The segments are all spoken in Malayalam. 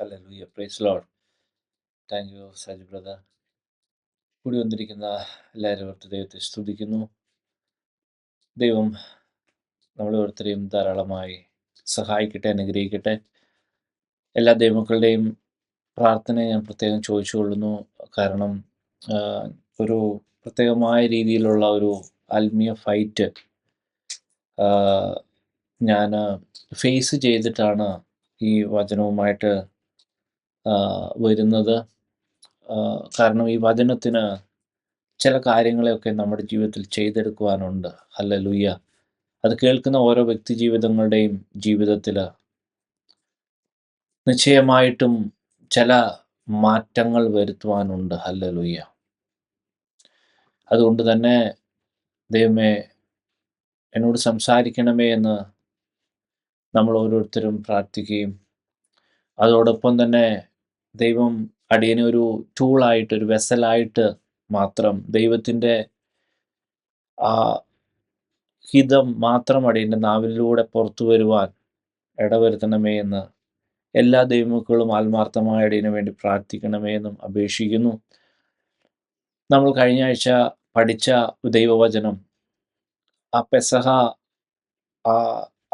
Hallelujah. Praise lord. Thank you Saji brother. കൂടി വന്നിരിക്കുന്ന എല്ലാവരും ഓർത്ത് ദൈവത്തെ സ്തുതിക്കുന്നു. ദൈവം നമ്മളെ ഓരോരുത്തരെയും ധാരാളമായി സഹായിക്കട്ടെ, അനുഗ്രഹിക്കട്ടെ. എല്ലാ ദൈവമക്കളുടെയും പ്രാർത്ഥനയെ ഞാൻ പ്രത്യേകം ചോദിച്ചുകൊള്ളുന്നു. കാരണം ഒരു പ്രത്യേകമായ രീതിയിലുള്ള ഒരു ആത്മീയ ഫൈറ്റ് ഞാൻ ഫേസ് ചെയ്തിട്ടാണ് ഈ വചനവുമായിട്ട് വരുന്നത്. കാരണം ഈ വചനത്തിന് ചില കാര്യങ്ങളെയൊക്കെ നമ്മുടെ ജീവിതത്തിൽ ചെയ്തെടുക്കുവാനുണ്ട്. ഹല്ലേലൂയ. അത് കേൾക്കുന്ന ഓരോ വ്യക്തി ജീവിതങ്ങളുടെയും ജീവിതത്തിൽ നിശ്ചയമായിട്ടും ചില മാറ്റങ്ങൾ വരുത്തുവാനുണ്ട്. ഹല്ലേലൂയ. അതുകൊണ്ട് തന്നെ ദൈവമേ എന്നോട് സംസാരിക്കണമേ എന്ന് നമ്മൾ ഓരോരുത്തരും പ്രാർത്ഥിക്കുകയും അതോടൊപ്പം തന്നെ ദൈവം അടിയനെ ഒരു ടൂളായിട്ട്, ഒരു വെസലായിട്ട് മാത്രം ദൈവത്തിൻ്റെ ആ ഹിതം മാത്രം അടിയൻ്റെ നാവിലൂടെ പുറത്തു വരുവാൻ ഇടവരുത്തണമേ എന്ന് എല്ലാ ദൈവമക്കളും ആത്മാർത്ഥമായ അടിയന് വേണ്ടി പ്രാർത്ഥിക്കണമേ എന്നും അപേക്ഷിക്കുന്നു. നമ്മൾ കഴിഞ്ഞ ആഴ്ച പഠിച്ച ദൈവവചനം, ആ പെസഹ,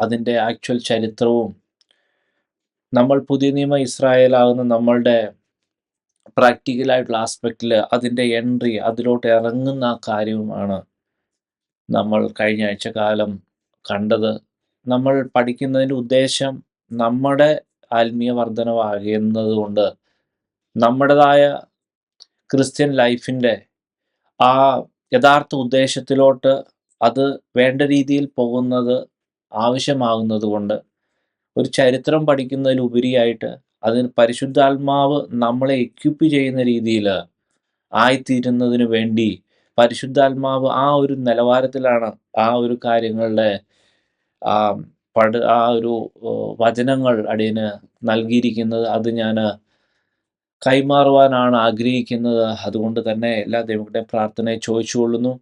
അതിൻ്റെ ആക്ച്വൽ ചരിത്രവും നമ്മൾ പുതിയ നിയമ ഇസ്രായേലാകുന്ന നമ്മളുടെ പ്രാക്ടിക്കലായിട്ടുള്ള ആസ്പെക്റ്റിൽ അതിൻ്റെ എൻട്രി, അതിലോട്ട് ഇറങ്ങുന്ന ആ കാര്യവുമാണ് നമ്മൾ കഴിഞ്ഞ ആഴ്ച കാലം കണ്ടത്. നമ്മൾ പഠിക്കുന്നതിൻ്റെ ഉദ്ദേശം നമ്മുടെ ആത്മീയ വർധനവാകുന്നത് കൊണ്ട് നമ്മുടേതായ ക്രിസ്ത്യൻ ലൈഫിൻ്റെ ആ യഥാർത്ഥ ഉദ്ദേശത്തിലോട്ട് അത് വേണ്ട രീതിയിൽ പോകുന്നത് ആവശ്യമാകുന്നത് കൊണ്ട് ഒരു ചരിത്രം പഠിക്കുന്നതിലുപരിയായിട്ട് അതിന് പരിശുദ്ധാത്മാവ് നമ്മളെ എക്യുപ്പ് ചെയ്യുന്ന രീതിയിൽ ആയിത്തീരുന്നതിന് വേണ്ടി പരിശുദ്ധാത്മാവ് ആ ഒരു നിലവാരത്തിലാണ് ആ ഒരു കാര്യങ്ങളുടെ ആ ഒരു വചനങ്ങൾ അടിയന് നൽകിയിരിക്കുന്നത്. അത് ഞാൻ കൈമാറുവാനാണ് ആഗ്രഹിക്കുന്നത്. അതുകൊണ്ട് തന്നെ എല്ലാ ദൈവങ്ങളുടെയും പ്രാർത്ഥനയെ ചോദിച്ചുകൊള്ളുന്നു.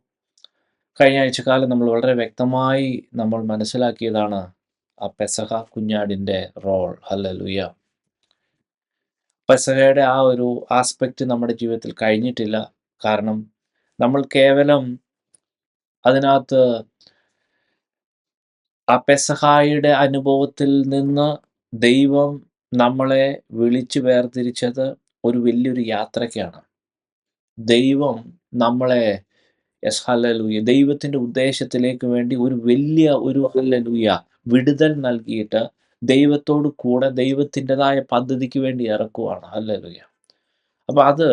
കഴിഞ്ഞ ആഴ്ചക്കാലം നമ്മൾ വളരെ വ്യക്തമായി നമ്മൾ മനസ്സിലാക്കിയതാണ് ആ പെസഹ കുഞ്ഞാടിൻ്റെ റോൾ. ഹല്ലേലൂയ. പെസഹയുടെ ആ ഒരു ആസ്പെക്റ്റ് നമ്മുടെ ജീവിതത്തിൽ കഴിഞ്ഞിട്ടില്ല. കാരണം നമ്മൾ കേവലം അതിനകത്ത് ആ പെസഹായുടെ അനുഭവത്തിൽ നിന്ന് ദൈവം നമ്മളെ വിളിച്ചു വേർതിരിച്ചത് ഒരു വലിയൊരു യാത്രയ്ക്കാണ്. ദൈവം നമ്മളെ ഹല്ലേലൂയ ദൈവത്തിൻ്റെ ഉദ്ദേശത്തിലേക്ക് വേണ്ടി ഒരു വലിയ ഒരു ഹല്ലേലൂയ വിടുതൽ നൽകിയിട്ട് ദൈവത്തോട് കൂടെ ദൈവത്തിൻ്റെതായ പദ്ധതിക്ക് വേണ്ടി ഇറക്കുവാണ്. ഹല്ലേലൂയ. അപ്പോൾ അത്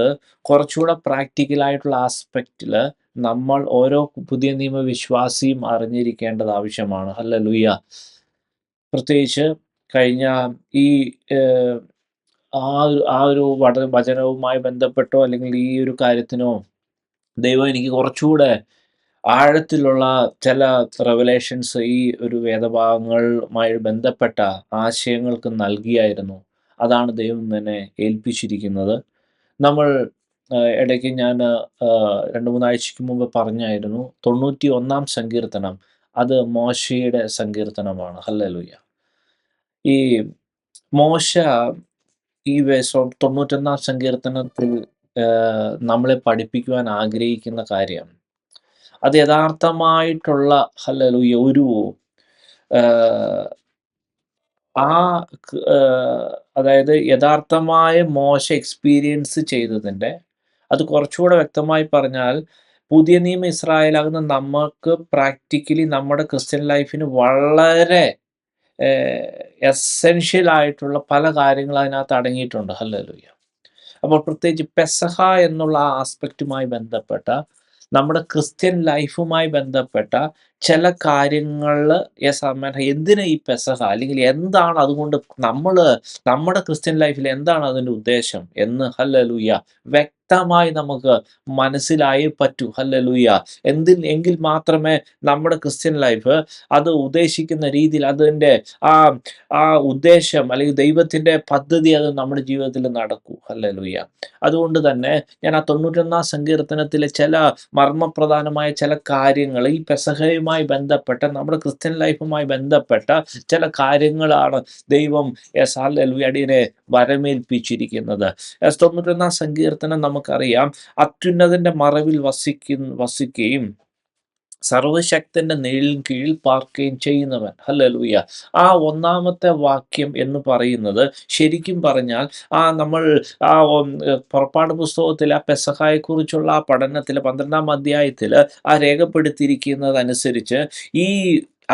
കുറച്ചുകൂടെ പ്രാക്ടിക്കലായിട്ടുള്ള ആസ്പെക്റ്റിൽ നമ്മൾ ഓരോ പുതിയ നിയമ വിശ്വാസിയും അറിഞ്ഞിരിക്കേണ്ടത് ആവശ്യമാണ്. ഹല്ലേലൂയ. പ്രത്യേകിച്ച് കഴിഞ്ഞ ഈ ആ ഒരു വചനവുമായി ബന്ധപ്പെട്ടോ അല്ലെങ്കിൽ ഈ ഒരു കാര്യത്തിനോ ദൈവം എനിക്ക് കുറച്ചുകൂടെ ആഴത്തിലുള്ള ചില റെവലേഷൻസ് ഈ ഒരു വേദഭാഗങ്ങളുമായി ബന്ധപ്പെട്ട ആശയങ്ങൾക്ക് നൽകിയായിരുന്നു. അതാണ് ദൈവം തന്നെ ഏൽപ്പിച്ചിരിക്കുന്നത്. നമ്മൾ ഇടയ്ക്ക് ഞാൻ 2-3 ആഴ്ചയ്ക്ക് മുമ്പ് പറഞ്ഞായിരുന്നു, 91-ാം സങ്കീർത്തനം അത് മോശയുടെ സങ്കീർത്തനമാണ്. ഹല്ലേലൂയ. ഈ മോശ ഈ 91-ാം സങ്കീർത്തനത്തിൽ നമ്മളെ പഠിപ്പിക്കുവാൻ ആഗ്രഹിക്കുന്ന കാര്യം, അത് യഥാർത്ഥമായിട്ടുള്ള ഹല്ലേലൂയ ഒരു അതായത് യഥാർത്ഥമായ മോശ എക്സ്പീരിയൻസ് ചെയ്തതിൻ്റെ, അത് കുറച്ചുകൂടെ വ്യക്തമായി പറഞ്ഞാൽ പുതിയ നിയമ ഇസ്രായേലാകുന്ന നമുക്ക് പ്രാക്ടിക്കലി നമ്മുടെ ക്രിസ്ത്യൻ ലൈഫിന് വളരെ എസെൻഷ്യൽ ആയിട്ടുള്ള പല കാര്യങ്ങൾ അതിനകത്ത് അടങ്ങിയിട്ടുണ്ട്. ഹല്ലേലൂയ. അപ്പോൾ പ്രത്യേകിച്ച് പെസഹ എന്നുള്ള ആ ആസ്പെക്റ്റുമായി ബന്ധപ്പെട്ട നമ്മുടെ ക്രിസ്ത്യൻ ലൈഫുമായി ബന്ധപ്പെട്ട ചില കാര്യങ്ങളിൽ എന്തിനാ ഈ പെസഹ, അല്ലെങ്കിൽ എന്താണ് അതുകൊണ്ട് നമ്മുടെ ക്രിസ്ത്യൻ ലൈഫിൽ എന്താണ് അതിൻ്റെ ഉദ്ദേശം എന്ന് ഹല്ലേലൂയ വ്യക്തമായി നമുക്ക് മനസ്സിലായേ പറ്റൂ. ഹല്ലേലൂയ. എങ്കിൽ മാത്രമേ നമ്മുടെ ക്രിസ്ത്യൻ ലൈഫ് അത് ഉദ്ദേശിക്കുന്ന രീതിയിൽ അതിൻ്റെ ആ ഉദ്ദേശം അല്ലെങ്കിൽ ദൈവത്തിൻ്റെ പദ്ധതി അത് നമ്മുടെ ജീവിതത്തിൽ നടക്കൂ. ഹല്ലേലൂയ. അതുകൊണ്ട് തന്നെ ഞാൻ ആ 91-ാം സങ്കീർത്തനത്തിലെ ചില മർമ്മപ്രധാനമായ ചില കാര്യങ്ങൾ ഈ പെസഹയുമായി ലൈഫുമായി ബന്ധപ്പെട്ട നമ്മുടെ ക്രിസ്ത്യൻ ലൈഫുമായി ബന്ധപ്പെട്ട ചില കാര്യങ്ങളാണ് ദൈവം ഹല്ലേലൂയ അടിയനെ വരമേൽപ്പിച്ചിരിക്കുന്നത്. 91 സങ്കീർത്തനം നമുക്കറിയാം, അത്യുന്നതന്റെ മറവിൽ വസിക്കുകയും സർവശക്തന്റെ നിഴലിൻ കീഴിൽ പാർക്കുകയും ചെയ്യുന്നവൻ. ഹല്ലേലൂയ. ആ ഒന്നാമത്തെ വാക്യം എന്ന് പറയുന്നത് ശരിക്കും പറഞ്ഞാൽ നമ്മൾ പുറപ്പാട് പുസ്തകത്തിൽ ആ പെസഹായെക്കുറിച്ചുള്ള ആ പഠനത്തിൽ 12-ാം അധ്യായത്തിൽ രേഖപ്പെടുത്തിയിരിക്കുന്നതനുസരിച്ച് ഈ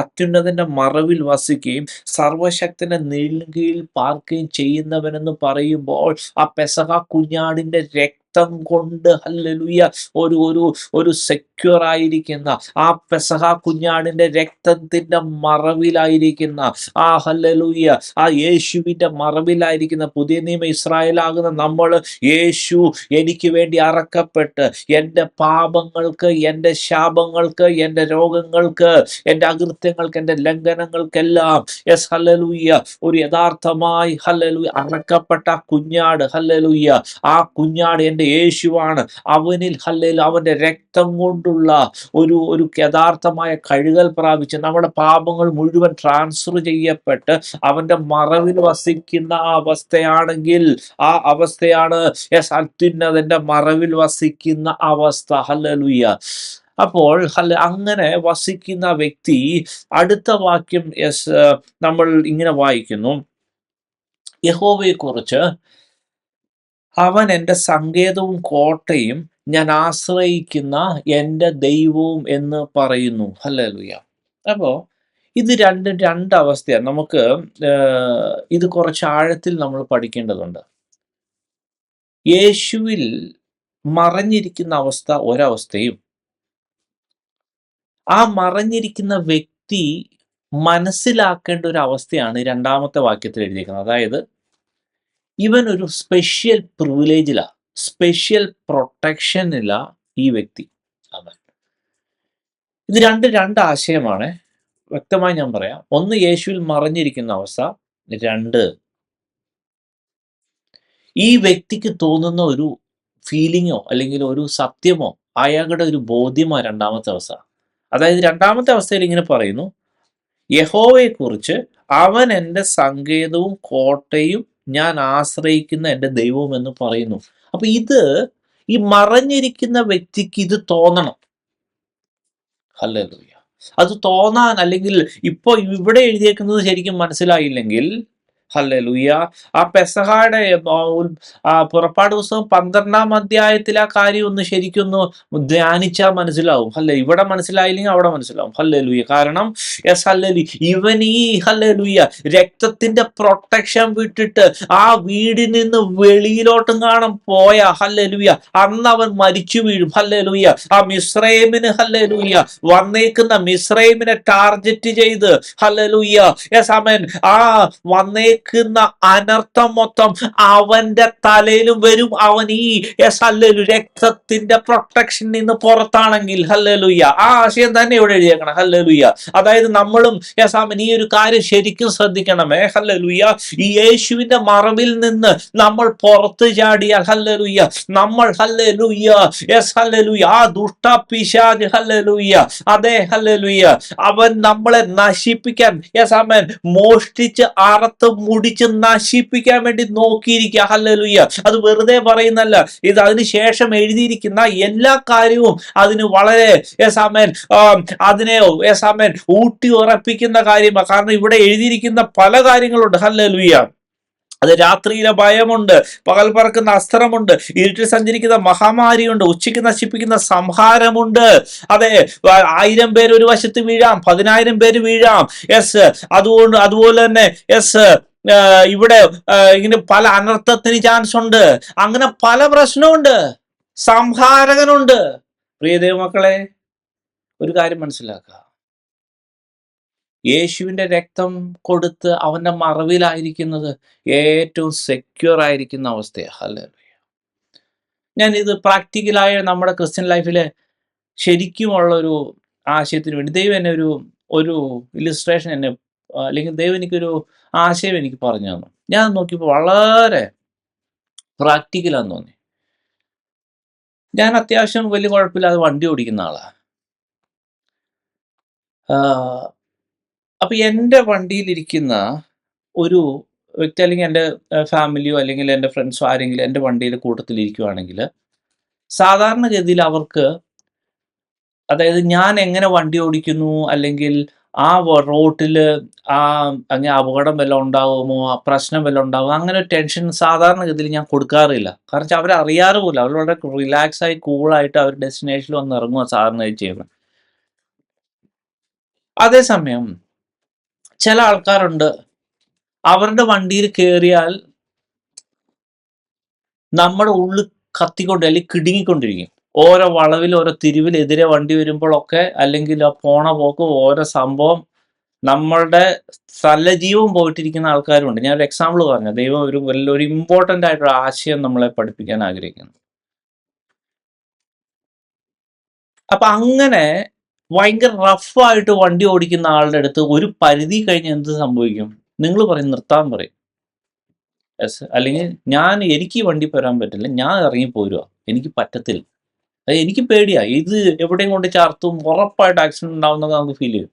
അത്യുന്നതന്റെ മറവിൽ വസിക്കുകയും സർവശക്തന്റെ നിഴലിൻ കീഴിൽ പാർക്കുകയും ചെയ്യുന്നവനെന്ന് പറയുമ്പോൾ ആ പെസഹ കുഞ്ഞാടിന്റെ രക്തം കൊണ്ട് ഹല്ലേലൂയ ഒരു ഒരു ഒരു സെക്യൂർ ആയിരിക്കുന്ന ആ പെസഹ കുഞ്ഞാടിന്റെ രക്തത്തിന്റെ മറവിലായിരിക്കുന്ന ഹല്ലേലൂയ ആ യേശുവിന്റെ മറവിലായിരിക്കുന്ന പുതിയ നിയമ ഇസ്രായേലാകുന്ന നമ്മൾ, യേശു എനിക്ക് വേണ്ടി അറക്കപ്പെട്ട് എൻ്റെ പാപങ്ങൾക്ക്, എൻ്റെ ശാപങ്ങൾക്ക്, എൻ്റെ രോഗങ്ങൾക്ക്, എൻ്റെ അകൃത്യങ്ങൾക്ക്, എൻ്റെ ലംഘനങ്ങൾക്കെല്ലാം ഹല്ലേലൂയ ഒരു യഥാർത്ഥമായി ഹല്ലേലൂയ അറക്കപ്പെട്ട കുഞ്ഞാട്, ഹല്ലേലൂയ ആ കുഞ്ഞാട് എൻ്റെ യേശുവാണ്. അവനിൽ ഹല്ലേലൂയ അവൻ്റെ രക്തം കൊണ്ടുള്ള ഒരു ഒരു യഥാർത്ഥമായ കഴുകൽ പ്രാപിച്ച് നമ്മുടെ പാപങ്ങൾ മുഴുവൻ ട്രാൻസ്ഫർ ചെയ്യപ്പെട്ട് അവന്റെ മറവിൽ വസിക്കുന്ന ആ അവസ്ഥയാണെങ്കിൽ ആ അവസ്ഥയാണ് അത്യുന്നതന്റെ മറവിൽ വസിക്കുന്ന അവസ്ഥ. ഹല്ലേലൂയ. അപ്പോൾ അങ്ങനെ വസിക്കുന്ന വ്യക്തി, അടുത്ത വാക്യം നമ്മൾ ഇങ്ങനെ വായിക്കുന്നു, യഹോവയെക്കുറിച്ച് അവൻ എൻ്റെ സങ്കേതവും കോട്ടയും ഞാൻ ആശ്രയിക്കുന്ന എൻ്റെ ദൈവവും എന്ന് പറയുന്നു. ഹല്ലേലൂയ. അപ്പോൾ ഇത് രണ്ട് അവസ്ഥയാണ്. നമുക്ക് ഇത് കുറച്ച് ആഴത്തിൽ നമ്മൾ പഠിക്കേണ്ടതുണ്ട്. യേശുവിൽ മറഞ്ഞിരിക്കുന്ന അവസ്ഥ ഒരവസ്ഥയും, ആ മറഞ്ഞിരിക്കുന്ന വ്യക്തി മനസ്സിലാക്കേണ്ട ഒരു അവസ്ഥയാണ് രണ്ടാമത്തെ വാക്യത്തിൽ എഴുതിയിരിക്കുന്നത്. അതായത് ഇവൻ ഒരു സ്പെഷ്യൽ പ്രിവിലേജിലാ, സ്പെഷ്യൽ പ്രൊട്ടക്ഷനില ഈ വ്യക്തി. അവൻ ഇത് രണ്ട് ആശയമാണ്. വ്യക്തമായി ഞാൻ പറയാം. ഒന്ന്, യേശുവിൽ മറഞ്ഞിരിക്കുന്ന അവസ്ഥ. രണ്ട്, ഈ വ്യക്തിക്ക് തോന്നുന്ന ഒരു ഫീലിങ്ങോ അല്ലെങ്കിൽ ഒരു സത്യമോ അയാളുടെ ഒരു ബോധ്യമോ രണ്ടാമത്തെ അവസ്ഥ. അതായത് രണ്ടാമത്തെ അവസ്ഥയിൽ ഇങ്ങനെ പറയുന്നു, യഹോവയെക്കുറിച്ച് അവൻ എൻ്റെ സങ്കേതവും കോട്ടയും ഞാൻ ആശ്രയിക്കുന്ന എൻ്റെ ദൈവവും എന്ന് പറയുന്നു. അപ്പൊ ഇത് ഈ മറഞ്ഞിരിക്കുന്ന വ്യക്തിക്ക് ഇത് തോന്നണം. ഹല്ലേലൂയ. അത് തോന്നാൻ, അല്ലെങ്കിൽ ഇപ്പൊ ഇവിടെ എഴുതിയേക്കുന്നത് ശരിക്കും മനസ്സിലായില്ലെങ്കിൽ, ഹല്ലേലൂയ, ആ പെസഹായുടെ പുറപ്പാട് പുസ്തകം 12-ാം അധ്യായത്തിൽ ആ കാര്യം ഒന്ന് ശരിക്കൊന്ന് ധ്യാനിച്ചാൽ മനസ്സിലാവും. ഇവിടെ മനസ്സിലായില്ലെങ്കിൽ അവിടെ മനസ്സിലാവും. ഹല്ലേലൂയ. കാരണം ഇവൻ ഈ ഹല്ലേലൂയ രക്തത്തിന്റെ പ്രൊട്ടക്ഷൻ വിട്ടിട്ട് ആ വീടിൽ നിന്ന് വെളിയിലോട്ടും കാണാൻ പോയ ഹല്ലേലൂയ അന്ന് അവൻ മരിച്ചു വീഴും. ഹല്ലേലൂയ. ആ മിസ്രൈമിന് ഹല്ലേലൂയ വന്നേക്കുന്ന മിസ്രൈമിനെ ടാർഗറ്റ് ചെയ്ത് ഹല്ലേലൂയ ആ വന്നേക്കുന്ന അനർത്ഥം മൊത്തം അവന്റെ തലയിലും വരും. അവൻ ഈ രക്തത്തിന്റെ പ്രൊട്ടക്ഷനിൽ നിന്ന് പുറത്താണെങ്കിൽ, ഹല്ലേലൂയ, ആ ആശയം തന്നെ ഇവിടെ എഴുതിയേക്കണം. ഹല്ലേലൂയ. അതായത് നമ്മളും ഈ ഒരു കാര്യം ശരിക്കും ശ്രദ്ധിക്കണമേ. ഹല്ലേലൂയ. ഈ യേശുവിന്റെ മറവിൽ നിന്ന് നമ്മൾ പുറത്തു ചാടിയാൽ, ഹല്ലേലൂയ, നമ്മൾ ഹല്ലേലൂയ ഹല്ലേലൂയ ആ ദുഷ്ടപിശാച് ഹല്ലേലൂയ, അതെ ഹല്ലേലൂയ, അവൻ നമ്മളെ നശിപ്പിക്കാൻ മോഷ്ടിച്ച് അറുത്ത് മുടിച്ച് നശിപ്പിക്കാൻ വേണ്ടി നോക്കിയിരിക്കുക. ഹല്ലേലൂയ. അത് വെറുതെ പറയുന്നല്ല. ഇത് അതിനുശേഷം എഴുതിയിരിക്കുന്ന എല്ലാ കാര്യവും അതിന് വളരെ അതിനെ ഊട്ടി ഉറപ്പിക്കുന്ന കാര്യമാണ്. കാരണം ഇവിടെ എഴുതിയിരിക്കുന്ന പല കാര്യങ്ങളുണ്ട്. ഹല്ലേലൂയ. അത് രാത്രിയിലെ ഭയമുണ്ട്, പകൽ പറക്കുന്ന അസ്ത്രമുണ്ട്, ഇരുട്ടിൽ സഞ്ചരിക്കുന്ന മഹാമാരിയുണ്ട്, ഉച്ചയ്ക്ക് നശിപ്പിക്കുന്ന സംഹാരമുണ്ട്. അതെ, 1000 പേര് ഒരു വശത്ത് വീഴാം, 10,000 പേര് വീഴാം. അതുപോലെ തന്നെ ഇവിടെ ഇങ്ങനെ പല അനർത്ഥത്തിന് ചാൻസ് ഉണ്ട്. അങ്ങനെ പല പ്രശ്നമുണ്ട്. സംഹാരകനുണ്ട്. പ്രിയ ദൈവമക്കളെ, ഒരു കാര്യം മനസ്സിലാക്കുക. യേശുവിൻ്റെ രക്തം കൊടുത്ത് അവൻ്റെ മറവിലായിരിക്കുന്നത് ഏറ്റവും സെക്യൂർ ആയിരിക്കുന്ന അവസ്ഥയാണ്. ഹല്ലേലൂയ. ഞാൻ ഇത് പ്രാക്ടിക്കലായ നമ്മുടെ ക്രിസ്ത്യൻ ലൈഫിലെ ശരിക്കുമുള്ളൊരു ആശയത്തിന് വേണ്ടി ദൈവം എന്നെ ഒരു ഇല്ലുസ്ട്രേഷൻ എന്നെ, അല്ലെങ്കിൽ ദൈവം എനിക്കൊരു ആശയം എനിക്ക് പറഞ്ഞു തന്നു. ഞാൻ നോക്കിയപ്പോൾ വളരെ പ്രാക്ടിക്കലാന്ന് തോന്നി. ഞാൻ അത്യാവശ്യം വലിയ കുഴപ്പമില്ലാതെ വണ്ടി ഓടിക്കുന്ന ആളാണ്. ആഹ് അപ്പൊ എൻ്റെ വണ്ടിയിലിരിക്കുന്ന ഒരു വ്യക്തി അല്ലെങ്കിൽ എൻ്റെ ഫാമിലിയോ അല്ലെങ്കിൽ എൻ്റെ ഫ്രണ്ട്സോ ആരെങ്കിലും എൻ്റെ വണ്ടിയുടെ കൂട്ടത്തിലിരിക്കുവാണെങ്കിൽ സാധാരണഗതിയിൽ അവർക്ക്, അതായത് ഞാൻ എങ്ങനെ വണ്ടി ഓടിക്കുന്നു അല്ലെങ്കിൽ ആ റോട്ടില് ആ അങ്ങനെ അപകടം വല്ലതും ഉണ്ടാകുമോ, ആ പ്രശ്നം വല്ലതും ഉണ്ടാകുമോ, അങ്ങനെ ഒരു ടെൻഷൻ സാധാരണഗതിയിൽ ഞാൻ കൊടുക്കാറില്ല. കാരണം വെച്ചാൽ അവരറിയാറ് പോലും. അവർ വളരെ റിലാക്സായി കൂളായിട്ട് അവർ ഡെസ്റ്റിനേഷനിൽ വന്ന് ഇറങ്ങുക സാധാരണ ചെയ്യുന്നത്. അതേസമയം ചില ആൾക്കാരുണ്ട്, അവരുടെ വണ്ടിയിൽ കയറിയാൽ നമ്മുടെ ഉള്ളിൽ കത്തിക്കൊണ്ട് അല്ലെങ്കിൽ കിടുങ്ങിക്കൊണ്ടിരിക്കും. ഓരോ വളവിൽ ഓരോ തിരിവിൽ എതിരെ വണ്ടി വരുമ്പോഴൊക്കെ അല്ലെങ്കിൽ ആ പോണ പോക്ക് ഓരോ സംഭവം നമ്മളുടെ സ്ഥലജീവൻ പോയിട്ടിരിക്കുന്ന ആൾക്കാരുണ്ട്. ഞാനൊരു എക്സാമ്പിൾ പറഞ്ഞു. ദൈവം ഒരു ഇമ്പോർട്ടൻ്റ് ആയിട്ടൊരു ആശയം നമ്മളെ പഠിപ്പിക്കാൻ ആഗ്രഹിക്കുന്നു. അപ്പൊ അങ്ങനെ ഭയങ്കര റഫായിട്ട് വണ്ടി ഓടിക്കുന്ന ആളുടെ അടുത്ത് ഒരു പരിധി കഴിഞ്ഞ് എന്ത് സംഭവിക്കും? നിങ്ങൾ പറയും നിർത്താൻ പറയും. യെസ്. അല്ലെങ്കിൽ എനിക്ക് ഈ വണ്ടി വരാൻ പറ്റില്ല. ഞാൻ ഇറങ്ങി പോരുവാ. എനിക്ക് പറ്റത്തില്ല. എനിക്ക് പേടിയാ. ഇത് എവിടെയും കൊണ്ട് ചാർത്തും ഉറപ്പായിട്ട് ആക്സിഡന്റ് ഉണ്ടാവുന്നൊക്കെ നമുക്ക് ഫീൽ ചെയ്യും.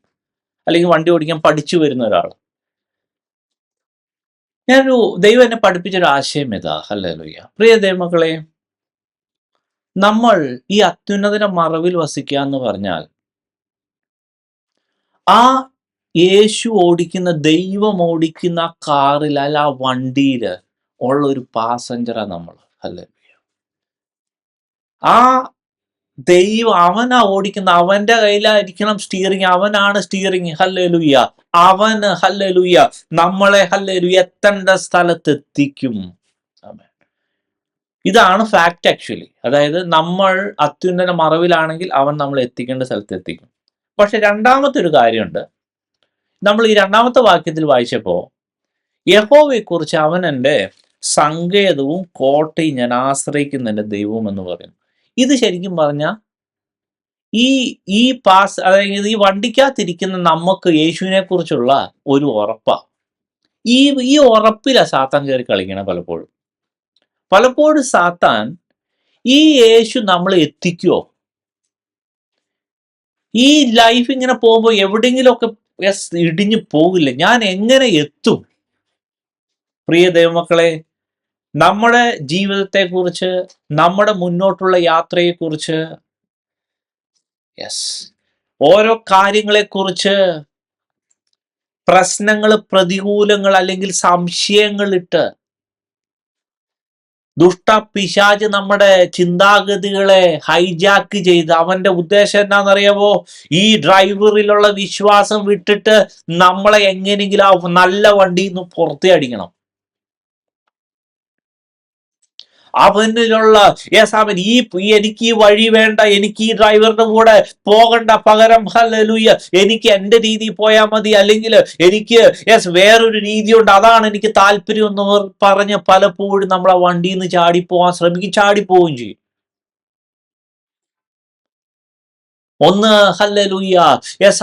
അല്ലെങ്കിൽ വണ്ടി ഓടിക്കാൻ പഠിച്ചു വരുന്ന ഒരാൾ. ദൈവം എന്നെ പഠിപ്പിച്ചൊരു ആശയം ഇതാ. ഹല്ലേലൂയ. പ്രിയ ദൈവമക്കളെ, നമ്മൾ ഈ അത്യുന്നതന്റെ മറവിൽ വസിക്കുക എന്ന് പറഞ്ഞാൽ ആ യേശു ഓടിക്കുന്ന, ദൈവം ഓടിക്കുന്ന ആ കാറിൽ അല്ല ആ വണ്ടിയിൽ ഉള്ള ഒരു പാസഞ്ചറാ നമ്മൾ. ഹല്ലേലൂയ. ആ ദൈവം അവനാ ഓടിക്കുന്ന, അവന്റെ കയ്യിലായിരിക്കണം സ്റ്റിയറിംഗ്, അവനാണ് സ്റ്റിയറിംഗ്. ഹല്ലേലൂയ. അവന് ഹല്ലേലൂയ നമ്മളെ ഹല്ലേലൂയ എത്തേണ്ട സ്ഥലത്ത് എത്തിക്കും. ആമേൻ. ഇതാണ് ഫാക്ട് ആക്ച്വലി. അതായത് നമ്മൾ അത്യുന്നത മറവിലാണെങ്കിൽ അവൻ നമ്മളെ എത്തിക്കേണ്ട സ്ഥലത്ത് എത്തിക്കും. പക്ഷെ രണ്ടാമത്തെ ഒരു കാര്യമുണ്ട്. നമ്മൾ ഈ രണ്ടാമത്തെ വാക്യത്തിൽ വായിച്ചപ്പോൾ യഹോവയെക്കുറിച്ച് അവൻ എൻ്റെ സങ്കേതവും കോട്ടയും ഞാൻ ആശ്രയിക്കുന്ന എൻ്റെ ദൈവവും എന്ന് പറയുന്നു. ഇത് ശരിക്കും പറഞ്ഞാൽ ഈ ഈ അതായത് ഈ വണ്ടിക്കകത്തിരിക്കുന്ന നമുക്ക് യേശുവിനെ കുറിച്ചുള്ള ഒരു ഉറപ്പാണ്. ഈ ഈ ഉറപ്പിലാ സാത്താൻ കയറി കളിക്കണം പലപ്പോഴും. പലപ്പോഴും സാത്താൻ ഈ യേശു നമ്മളെ എത്തിക്കുമോ, ഈ ലൈഫ് ഇങ്ങനെ പോകുമ്പോൾ എവിടെയെങ്കിലുമൊക്കെ ഇടിഞ്ഞു പോകില്ല, ഞാൻ എങ്ങനെ എത്തും? പ്രിയ ദൈവമക്കളെ, നമ്മുടെ ജീവിതത്തെക്കുറിച്ച്, നമ്മുടെ മുന്നോട്ടുള്ള യാത്രയെക്കുറിച്ച്, യെസ്, ഓരോ കാര്യങ്ങളെക്കുറിച്ച് പ്രശ്നങ്ങൾ, പ്രതികൂലങ്ങൾ അല്ലെങ്കിൽ സംശയങ്ങളിട്ട് പിശാച് നമ്മുടെ ചിന്താഗതികളെ ഹൈജാക്ക് ചെയ്ത് അവന്റെ ഉദ്ദേശം എന്താണെന്നറിയാമോ? ഈ ഡ്രൈവറിലുള്ള വിശ്വാസം വിട്ടിട്ട് നമ്മളെ എങ്ങനെയെങ്കിലും ആ നല്ല വണ്ടിയിൽ നിന്ന് പുറത്തേ അടിക്കണം. അവനിലുള്ള അവൻ എനിക്ക് ഈ വഴി വേണ്ട, എനിക്ക് ഈ ഡ്രൈവറിന്റെ കൂടെ പോകണ്ട, പകരം ഹല്ലേലൂയ എനിക്ക് എൻ്റെ രീതി പോയാൽ മതി, അല്ലെങ്കിൽ എനിക്ക് വേറൊരു രീതിയുണ്ട്, അതാണ് എനിക്ക് താല്പര്യം എന്ന് പറഞ്ഞ് പലപ്പോഴും നമ്മൾ ആ വണ്ടിയിൽ നിന്ന് ചാടിപ്പോവാൻ ശ്രമിക്കും, ചാടിപ്പോവുകയും ചെയ്യും. ഒന്ന് ഹല്ലേലൂയ,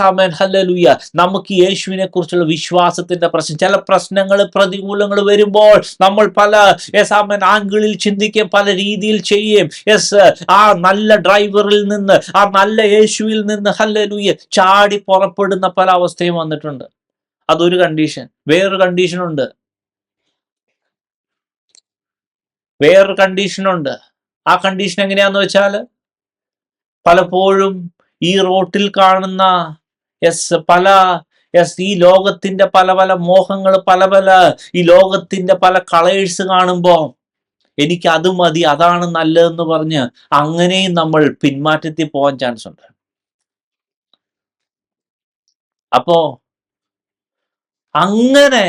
ആമേൻ, ഹല്ലേലൂയ. നമുക്ക് യേശുവിനെ കുറിച്ചുള്ള വിശ്വാസത്തിന്റെ പ്രശ്നം, ചില പ്രശ്നങ്ങൾ, പ്രതികൂലങ്ങൾ വരുമ്പോൾ നമ്മൾ പല ആമേൻ ആംഗിളിൽ ചിന്തിക്കുകയും പല രീതിയിൽ ചെയ്യും. ആ നല്ല ഡ്രൈവറിൽ നിന്ന്, ആ നല്ല യേശുവിൽ നിന്ന് ഹല്ലേലൂയ ചാടി പുറപ്പെടുന്ന പല അവസ്ഥയും വന്നിട്ടുണ്ട്. അതൊരു കണ്ടീഷൻ. വേറൊരു കണ്ടീഷനുണ്ട്. ആ കണ്ടീഷൻ എങ്ങനെയാന്ന് വെച്ചാൽ, പലപ്പോഴും ഈ റോട്ടിൽ കാണുന്ന പല ഈ ലോകത്തിന്റെ പല പല മോഹങ്ങൾ, പല പല ഈ ലോകത്തിന്റെ പല കളേഴ്സ് കാണുമ്പോ എനിക്ക് അത് മതി, അതാണ് നല്ലതെന്ന് പറഞ്ഞ് അങ്ങനെയും നമ്മൾ പിന്മാറ്റത്തിൽ പോകാൻ ചാൻസ് ഉണ്ട്. അപ്പോ അങ്ങനെ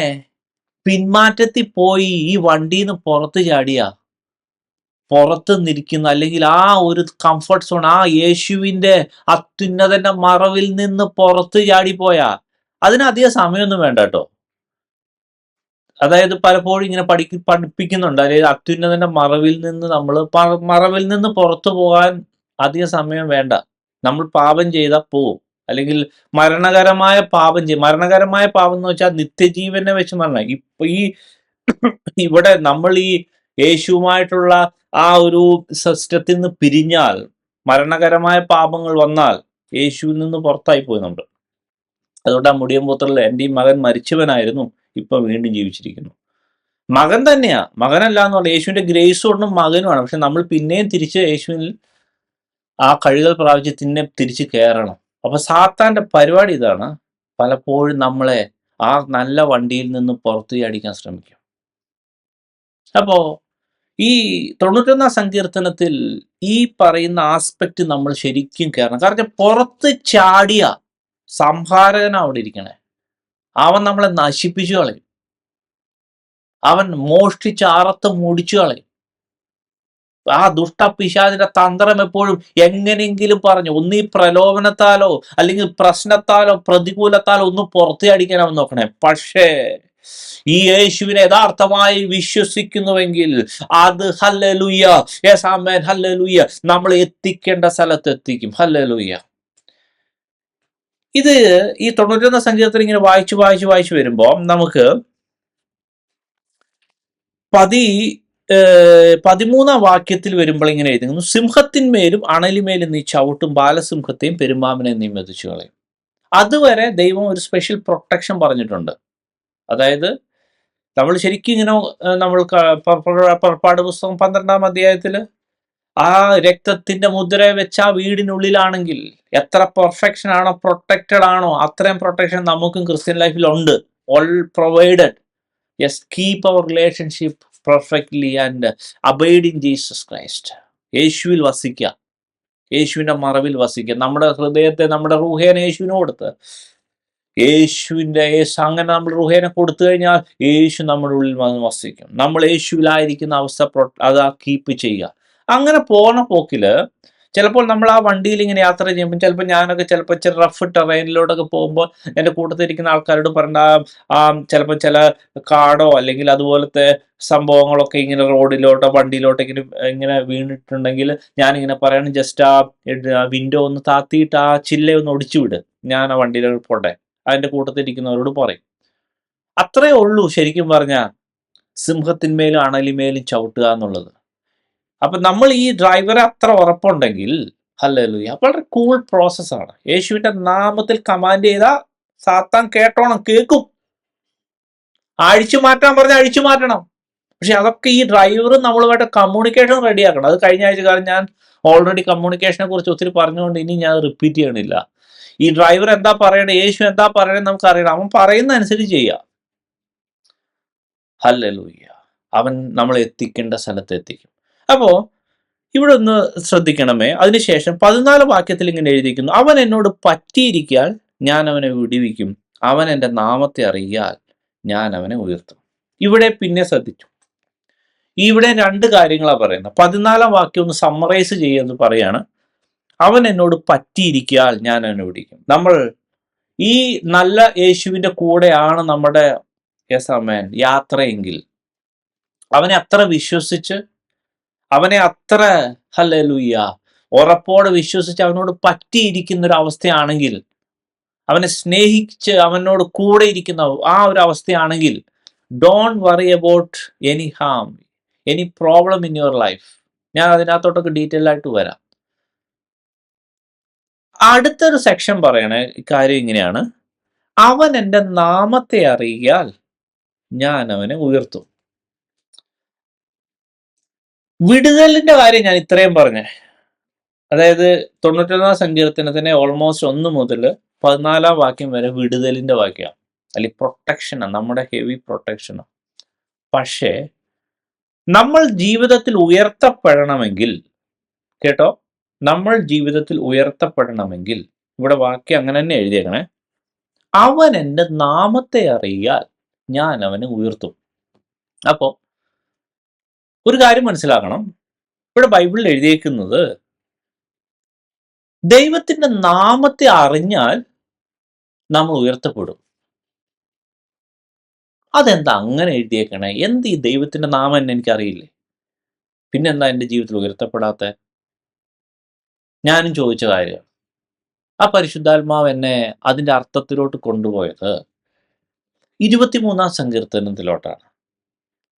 പിന്മാറ്റത്തിൽ പോയി ഈ വണ്ടിയിൽ നിന്ന് പുറത്ത് ചാടിയ, പുറത്ത് നിൽക്കുന്ന, അല്ലെങ്കിൽ ആ ഒരു കംഫർട്ട് സോൺ, ആ യേശുവിന്റെ അത്യുന്നതന്റെ മറവിൽ നിന്ന് പുറത്ത് ചാടിപ്പോയാ അതിനധികം സമയമൊന്നും വേണ്ട കേട്ടോ. അതായത് പലപ്പോഴും ഇങ്ങനെ പഠിപ്പിക്കുന്നുണ്ട്, അതായത് അത്യുന്നതന്റെ മറവിൽ നിന്ന് പുറത്തു പോകാൻ അധികം സമയം വേണ്ട. നമ്മൾ പാപം ചെയ്താൽ പോവും. അല്ലെങ്കിൽ മരണകരമായ പാപം എന്ന് വെച്ചാൽ നിത്യജീവനെ വെച്ച് മരണം. ഇപ്പൊ ഇവിടെ നമ്മൾ ഈ യേശുവുമായിട്ടുള്ള ആ ഒരു സിസ്റ്റത്തിൽ നിന്ന് പിരിഞ്ഞാൽ, മരണകരമായ പാപങ്ങൾ വന്നാൽ യേശുവിൽ നിന്ന് പുറത്തായി പോയി നമ്മൾ. അതുകൊണ്ട് ആ മുടിയമ്പൂത്രയിൽ എൻ്റെ ഈ മകൻ മരിച്ചവനായിരുന്നു, ഇപ്പൊ വീണ്ടും ജീവിച്ചിരിക്കുന്നു. മകൻ തന്നെയാ, മകനല്ല എന്ന് പറഞ്ഞാൽ യേശുവിന്റെ ഗ്രേസ് കൊണ്ടും മകനുമാണ്. പക്ഷെ നമ്മൾ പിന്നെയും തിരിച്ച് യേശുവിൽ ആ കഴുകൽ പ്രാപിച്ച് തിരിച്ച് കയറണം. അപ്പൊ സാത്താന്റെ പരിപാടി ഇതാണ്, പലപ്പോഴും നമ്മളെ ആ നല്ല വണ്ടിയിൽ നിന്ന് പുറത്തു ചാടിക്കാൻ ശ്രമിക്കും. അപ്പോ ഈ 91 സങ്കീർത്തനത്തിൽ ഈ പറയുന്ന ആസ്പെക്ട് നമ്മൾ ശരിക്കും കയറണം. കാരണം പുറത്ത് ചാടിയ സംഹാരകൻ അവിടെ ഇരിക്കണേ, അവൻ നമ്മളെ നശിപ്പിച്ചു കളയും, അവൻ മോഷ്ടിച്ച് അറത്ത് മുടിച്ചു കളയും. ആ ദുഷ്ടപിശാചിന്റെ തന്ത്രം എപ്പോഴും എങ്ങനെയെങ്കിലും പറഞ്ഞു ഒന്നീ പ്രലോഭനത്താലോ അല്ലെങ്കിൽ പ്രശ്നത്താലോ പ്രതികൂലത്താലോ ഒന്ന് പുറത്തു ചാടിക്കാൻ അവൻ നോക്കണേ. പക്ഷേ ഈ യേശുവിനെ യഥാർത്ഥമായി വിശ്വസിക്കുന്നുവെങ്കിൽ അത് ഹല്ലേലൂയ, യെസ് ആമേൻ, ഹല്ലേലൂയ, നമ്മൾ എത്തിക്കേണ്ട സ്ഥലത്ത് എത്തിക്കും. ഹല്ലേലൂയ. ഇത് ഈ 91 സങ്കീർത്തനം ഇങ്ങനെ വായിച്ചു വരുമ്പോൾ നമുക്ക് 13 വാക്യത്തിൽ വരുമ്പോൾ ഇങ്ങനെ എഴുതുന്നു, സിംഹത്തിന്മേലും അണലിമേലും നീ ചവിട്ടും, ബാലസിംഹത്തെയും പെരുമ്പാമ്പിനെ നീ മെതിച്ചു കളയും. അതുവരെ ദൈവം ഒരു സ്പെഷ്യൽ പ്രൊട്ടക്ഷൻ പറഞ്ഞിട്ടുണ്ട്. അതായത് നമ്മൾ ശരിക്കും ഇങ്ങനെ നമ്മൾ പുറപ്പാട് പുസ്തകം 12-ാം അധ്യായത്തിൽ ആ രക്തത്തിന്റെ മുദ്ര വെച്ച ആ വീടിനുള്ളിലാണെങ്കിൽ എത്ര പെർഫെക്ഷൻ ആണോ, പ്രൊട്ടക്റ്റഡ് ആണോ, അത്രയും പ്രൊട്ടക്ഷൻ നമുക്കും ക്രിസ്ത്യൻ ലൈഫിൽ ഉണ്ട്. All provided. Yes, keep our relationship perfectly and abide in Jesus Christ. യേശുവിൽ വസിക്കുക, യേശുവിന്റെ മറവിൽ വസിക്കുക. നമ്മുടെ ഹൃദയത്തെ, നമ്മുടെ റൂഹേനെ യേശുവിന് കൊടുത്ത് അങ്ങനെ നമ്മൾ റുഹേനെ കൊടുത്തു കഴിഞ്ഞാൽ യേശു നമ്മുടെ ഉള്ളിൽ വന്ന് വസിക്കും. നമ്മൾ യേശുവിലായിരിക്കുന്ന അവസ്ഥ അത് കീപ്പ് ചെയ്യുക. അങ്ങനെ പോണ പോക്കില് ചിലപ്പോൾ നമ്മൾ ആ വണ്ടിയിൽ ഇങ്ങനെ യാത്ര ചെയ്യുമ്പോൾ ചിലപ്പോൾ ഞാനൊക്കെ ചിലപ്പോൾ ചില റഫ് ടെറൈനിലോട്ടൊക്കെ പോകുമ്പോൾ എൻ്റെ കൂട്ടത്തിരിക്കുന്ന ആൾക്കാരോട് പറഞ്ഞ ചിലപ്പോൾ ചില കാടോ അല്ലെങ്കിൽ അതുപോലത്തെ സംഭവങ്ങളൊക്കെ ഇങ്ങനെ റോഡിലോട്ടോ വണ്ടിയിലോട്ടോ ഇങ്ങനെ വീണിട്ടുണ്ടെങ്കിൽ ഞാനിങ്ങനെ പറയണം, ജസ്റ്റ് ആ വിൻഡോ ഒന്ന് താത്തിയിട്ട് ആ ചില്ലയൊന്ന് ഒടിച്ചു വിട്, ഞാൻ ആ വണ്ടിയിൽ പോട്ടെ, അതിൻ്റെ കൂട്ടത്തിരിക്കുന്നവരോട് പറയും. അത്രേ ഉള്ളൂ ശരിക്കും പറഞ്ഞാൽ സിംഹത്തിന്മേലും അണലിമേലും ചവിട്ടുക എന്നുള്ളത്. അപ്പൊ നമ്മൾ ഈ ഡ്രൈവറെ അത്ര ഉറപ്പുണ്ടെങ്കിൽ ഹല്ലേലൂയ, വളരെ കൂൾ പ്രോസസ്സാണ്. യേശുവിന്റെ നാമത്തിൽ കമാൻഡ് ചെയ്താൽ സാത്താൻ കേട്ടോണം, കേൾക്കും. അഴിച്ചു മാറ്റാൻ പറഞ്ഞാൽ അഴിച്ചു മാറ്റണം. പക്ഷെ അതൊക്കെ ഈ ഡ്രൈവർ നമ്മളുമായിട്ട് കമ്മ്യൂണിക്കേഷൻ റെഡിയാക്കണം. അത് കഴിഞ്ഞ ആഴ്ച കാലം ഞാൻ ഓൾറെഡി കമ്മ്യൂണിക്കേഷനെ കുറിച്ച് ഒത്തിരി പറഞ്ഞുകൊണ്ട് ഇനി ഞാൻ റിപ്പീറ്റ് ചെയ്യണില്ല. ഈ ഡ്രൈവർ എന്താ പറയണേ, യേശു എന്താ പറയണേ നമുക്ക് അറിയണം. അവൻ പറയുന്ന അനുസരിച്ച് ചെയ്യുക. ഹല്ലേലൂയ. അവൻ നമ്മളെ എത്തിക്കേണ്ട സ്ഥലത്ത് എത്തിക്കും. അപ്പോ ഇവിടെ ഒന്ന് ശ്രദ്ധിക്കണമേ. അതിനുശേഷം 14 വാക്യത്തിൽ ഇങ്ങനെ എഴുതിയിരിക്കുന്നു, അവൻ എന്നോട് പറ്റിയിരിക്കാൻ ഞാൻ അവനെ വിടുവിക്കും, അവൻ എൻ്റെ നാമത്തെ അറിയാൽ ഞാൻ അവനെ ഉയർത്തും. ഇവിടെ പിന്നെ ശ്രദ്ധിച്ചു, ഇവിടെ 2 കാര്യങ്ങളാണ് പറയുന്നത്. 14 വാക്യം ഒന്ന് സമ്മറൈസ് ചെയ്യുമെന്ന് പറയാണ്, അവൻ എന്നോട് പറ്റിയിരിക്കാൻ ഞാൻ അവനെ വിടുവിക്കും. നമ്മൾ ഈ നല്ല യേശുവിന്റെ കൂടെയാണ് നമ്മുടെ യാത്രയെങ്കിൽ അവനെ അത്ര വിശ്വസിച്ച്, അവനെ അത്ര ഹല്ലേലൂയ ഉറപ്പോടെ വിശ്വസിച്ച് അവനോട് പറ്റിയിരിക്കുന്ന ഒരു അവസ്ഥയാണെങ്കിൽ, അവനെ സ്നേഹിച്ച് അവനോട് കൂടെ ഇരിക്കുന്ന ആ ഒരു അവസ്ഥയാണെങ്കിൽ, don't worry about any harm, any problem in your life. ഞാൻ അതിനകത്തോട്ടൊക്കെ ഡീറ്റെയിൽ ആയിട്ട് വരാം. അടുത്തൊരു സെക്ഷൻ പറയണേ കാര്യം ഇങ്ങനെയാണ്, അവൻ എൻ്റെ നാമത്തെ അറിയാൽ ഞാൻ അവനെ ഉയർത്തും. വിടുതലിന്റെ കാര്യം ഞാൻ ഇത്രയും പറഞ്ഞേ. അതായത് 91 സങ്കീർത്തനത്തിന് ഓൾമോസ്റ്റ് 1 മുതൽ 14 വാക്യം വരെ വിടുതലിന്റെ വാക്യമാണ്, അല്ലെങ്കിൽ പ്രൊട്ടക്ഷനാണ്, നമ്മുടെ ഹെവി പ്രൊട്ടക്ഷനാണ്. പക്ഷേ നമ്മൾ ജീവിതത്തിൽ ഉയർത്തപ്പെടണമെങ്കിൽ, കേട്ടോ, നമ്മൾ ജീവിതത്തിൽ ഉയർത്തപ്പെടണമെങ്കിൽ ഇവിടെ വാക്യം അങ്ങനെ തന്നെ എഴുതിയേക്കണേ, അവൻ എൻ്റെ നാമത്തെ അറിയാൽ ഞാൻ അവനെ ഉയർത്തും. അപ്പോ ഒരു കാര്യം മനസ്സിലാക്കണം, ഇവിടെ ബൈബിളിൽ എഴുതിയേക്കുന്നത് ദൈവത്തിന്റെ നാമത്തെ അറിഞ്ഞാൽ നമ്മൾ ഉയർത്തപ്പെടും. അതെന്താ അങ്ങനെ എഴുതിയേക്കണേ? എന്ത് ഈ ദൈവത്തിന്റെ നാമം എന്നെ എനിക്കറിയില്ലേ, പിന്നെന്താ എൻ്റെ ജീവിതത്തിൽ ഉയർത്തപ്പെടാത്ത? ഞാനും ചോദിച്ച കാര്യം. ആ പരിശുദ്ധാത്മാവ് എന്നെ അതിൻ്റെ അർത്ഥത്തിലോട്ട് കൊണ്ടുപോയത് 23 സങ്കീർത്തനത്തിലോട്ടാണ്.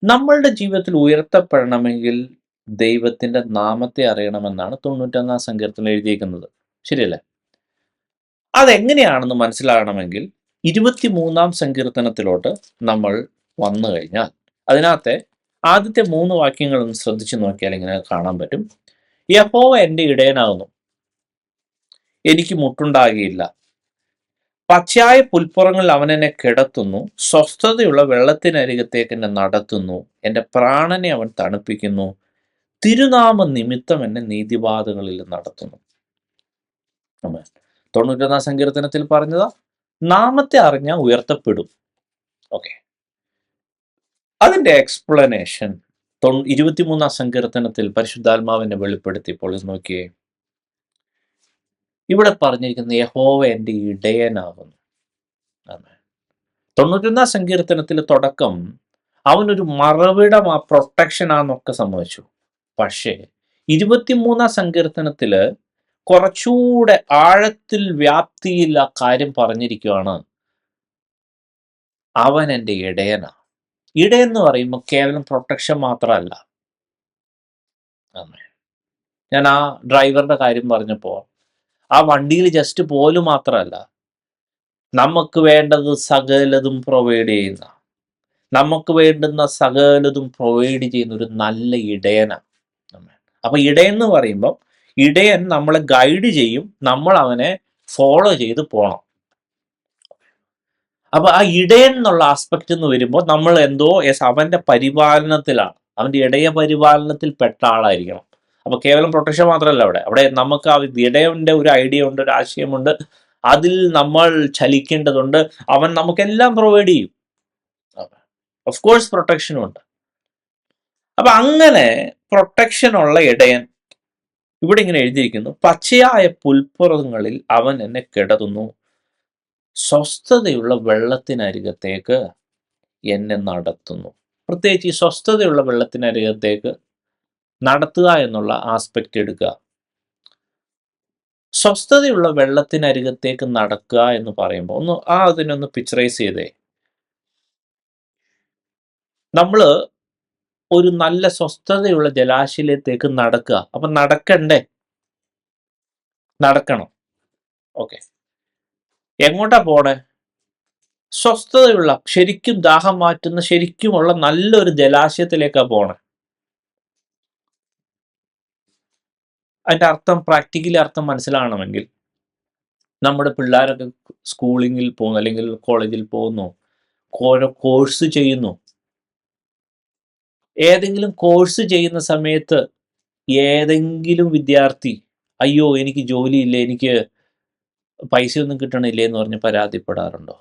നമ്മളുടെ ജീവിതത്തിൽ ഉയർത്തപ്പെടണമെങ്കിൽ ദൈവത്തിന്റെ നാമത്തെ അറിയണമെന്നാണ് 91 സങ്കീർത്തനം എഴുതിയിരിക്കുന്നത്. ശരിയല്ലേ? അതെങ്ങനെയാണെന്ന് മനസ്സിലാകണമെങ്കിൽ 23-ാം സങ്കീർത്തനത്തിലോട്ട് നമ്മൾ വന്നു കഴിഞ്ഞാൽ അതിനകത്തെ ആദ്യത്തെ 3 വാക്യങ്ങളൊന്ന് ശ്രദ്ധിച്ചു നോക്കിയാൽ ഇങ്ങനെ കാണാൻ പറ്റും. യഹോവ എൻ്റെ ഇടയനാകുന്നു, എനിക്ക് മുട്ടുണ്ടാകുകയില്ല. പച്ചയായ പുൽപ്പുറങ്ങളിൽ അവൻ എന്നെ കിടത്തുന്നു, സ്വസ്ഥതയുള്ള വെള്ളത്തിനരികത്തേക്ക് എന്നെ നടത്തുന്നു. എൻ്റെ പ്രാണനെ അവൻ തണുപ്പിക്കുന്നു, തിരുനാമ നിമിത്തം എന്നെ നീതിപാതകളിൽ നടത്തുന്നു. 91-ാം സങ്കീർത്തനത്തിൽ പറഞ്ഞതാ, നാമത്തെ അറിഞ്ഞാൽ ഉയർത്തപ്പെടും. ഓക്കെ, അതിൻ്റെ എക്സ്പ്ലനേഷൻ 23-ാം സങ്കീർത്തനത്തിൽ പരിശുദ്ധാത്മാവിനെ വെളിപ്പെടുത്തിയപ്പോൾ ഇത് നോക്കിയേ. ഇവിടെ പറഞ്ഞിരിക്കുന്ന യഹോവ എൻ്റെ ഇടയനാകുന്നു. 91-ാം സങ്കീർത്തനത്തിൽ തുടക്കം അവനൊരു മറവിടം, ആ പ്രൊട്ടക്ഷനാന്നൊക്കെ സംഭവിച്ചു. പക്ഷേ 23-ാം സങ്കീർത്തനത്തിൽ കുറച്ചുകൂടെ ആഴത്തിൽ, വ്യാപ്തിയിൽ ആ കാര്യം പറഞ്ഞിരിക്കുകയാണ്. അവൻ എൻ്റെ ഇടയനാ. ഇടയെന്ന് പറയുമ്പോൾ കേവലം പ്രൊട്ടക്ഷൻ മാത്രമല്ല. ഞാൻ ആ ഡ്രൈവറുടെ കാര്യം പറഞ്ഞപ്പോൾ ആ വണ്ടിയിൽ ജസ്റ്റ് പോലും മാത്രമല്ല, നമുക്ക് വേണ്ടത് സകലതും പ്രൊവൈഡ് ചെയ്യുന്ന, നമുക്ക് വേണ്ടുന്ന സകലതും പ്രൊവൈഡ് ചെയ്യുന്ന ഒരു നല്ല ഇടയനാണ്. അപ്പൊ ഇടയൻ എന്ന് പറയുമ്പോൾ ഇടയൻ നമ്മളെ ഗൈഡ് ചെയ്യും, നമ്മൾ അവനെ ഫോളോ ചെയ്ത് പോകണം. അപ്പൊ ആ ഇടയൻ എന്നുള്ള ആസ്പെക്ട് എന്ന് വരുമ്പോൾ നമ്മൾ എന്തോ അവന്റെ പരിപാലനത്തിലാണ്, അവന്റെ ഇടയ പരിപാലനത്തിൽ പെട്ട ആളായിരിക്കണം. അപ്പൊ കേവലം പ്രൊട്ടക്ഷൻ മാത്രമല്ല, അവിടെ നമുക്ക് ആ ഇടയന്റെ ഒരു ഐഡിയ ഉണ്ട്, ഒരു ആശയമുണ്ട്, അതിൽ നമ്മൾ ചലിക്കേണ്ടതുണ്ട്. അവൻ നമുക്കെല്ലാം പ്രൊവൈഡ് ചെയ്യും. ഓഫ് കോഴ്സ് പ്രൊട്ടക്ഷനും ഉണ്ട്. അപ്പൊ അങ്ങനെ പ്രൊട്ടക്ഷൻ ഉള്ള ഇടയൻ ഇവിടെ ഇങ്ങനെ എഴുതിയിരിക്കുന്നു, പച്ചയായ പുൽപ്പുറങ്ങളിൽ അവൻ എന്നെ കിടത്തുന്നു, സ്വസ്ഥതയുള്ള വെള്ളത്തിനരികത്തേക്ക് എന്നെ നടത്തുന്നു. പ്രത്യേകിച്ച് ഈ സ്വസ്ഥതയുള്ള വെള്ളത്തിനരികത്തേക്ക് നടത്തുക എന്നുള്ള ആസ്പെക്റ്റ് എടുക്കുക. സ്വസ്ഥതയുള്ള വെള്ളത്തിനരികത്തേക്ക് നടക്കുക എന്ന് പറയുമ്പോൾ അതിനൊന്ന് പിക്ചറൈസ് ചെയ്തേ. നമ്മൾ ഒരു നല്ല സ്വസ്ഥതയുള്ള ജലാശയത്തിലേക്ക് നടക്കുക. അപ്പൊ നടക്കണ്ടേ? നടക്കണം. ഓക്കെ, എങ്ങോട്ടാ പോണേ? സ്വസ്ഥതയുള്ള, ശരിക്കും ദാഹം മാറ്റുന്ന, ശരിക്കുമുള്ള നല്ലൊരു ജലാശയത്തിലേക്കാ പോണേ. അതിന്റെ അർത്ഥം, പ്രാക്ടിക്കലി അർത്ഥം മനസ്സിലാകണമെങ്കിൽ, നമ്മുടെ പിള്ളേരൊക്കെ സ്കൂളിങ്ങിൽ പോകുന്നു അല്ലെങ്കിൽ കോളേജിൽ പോകുന്നു, ഓരോ കോഴ്സ് ചെയ്യുന്നു. ഏതെങ്കിലും കോഴ്സ് ചെയ്യുന്ന സമയത്ത് ഏതെങ്കിലും വിദ്യാർത്ഥി അയ്യോ എനിക്ക് ജോലിയില്ല, എനിക്ക് പൈസയൊന്നും കിട്ടണില്ലേ എന്ന് പറഞ്ഞ് പരാതിപ്പെടാറുണ്ടോ?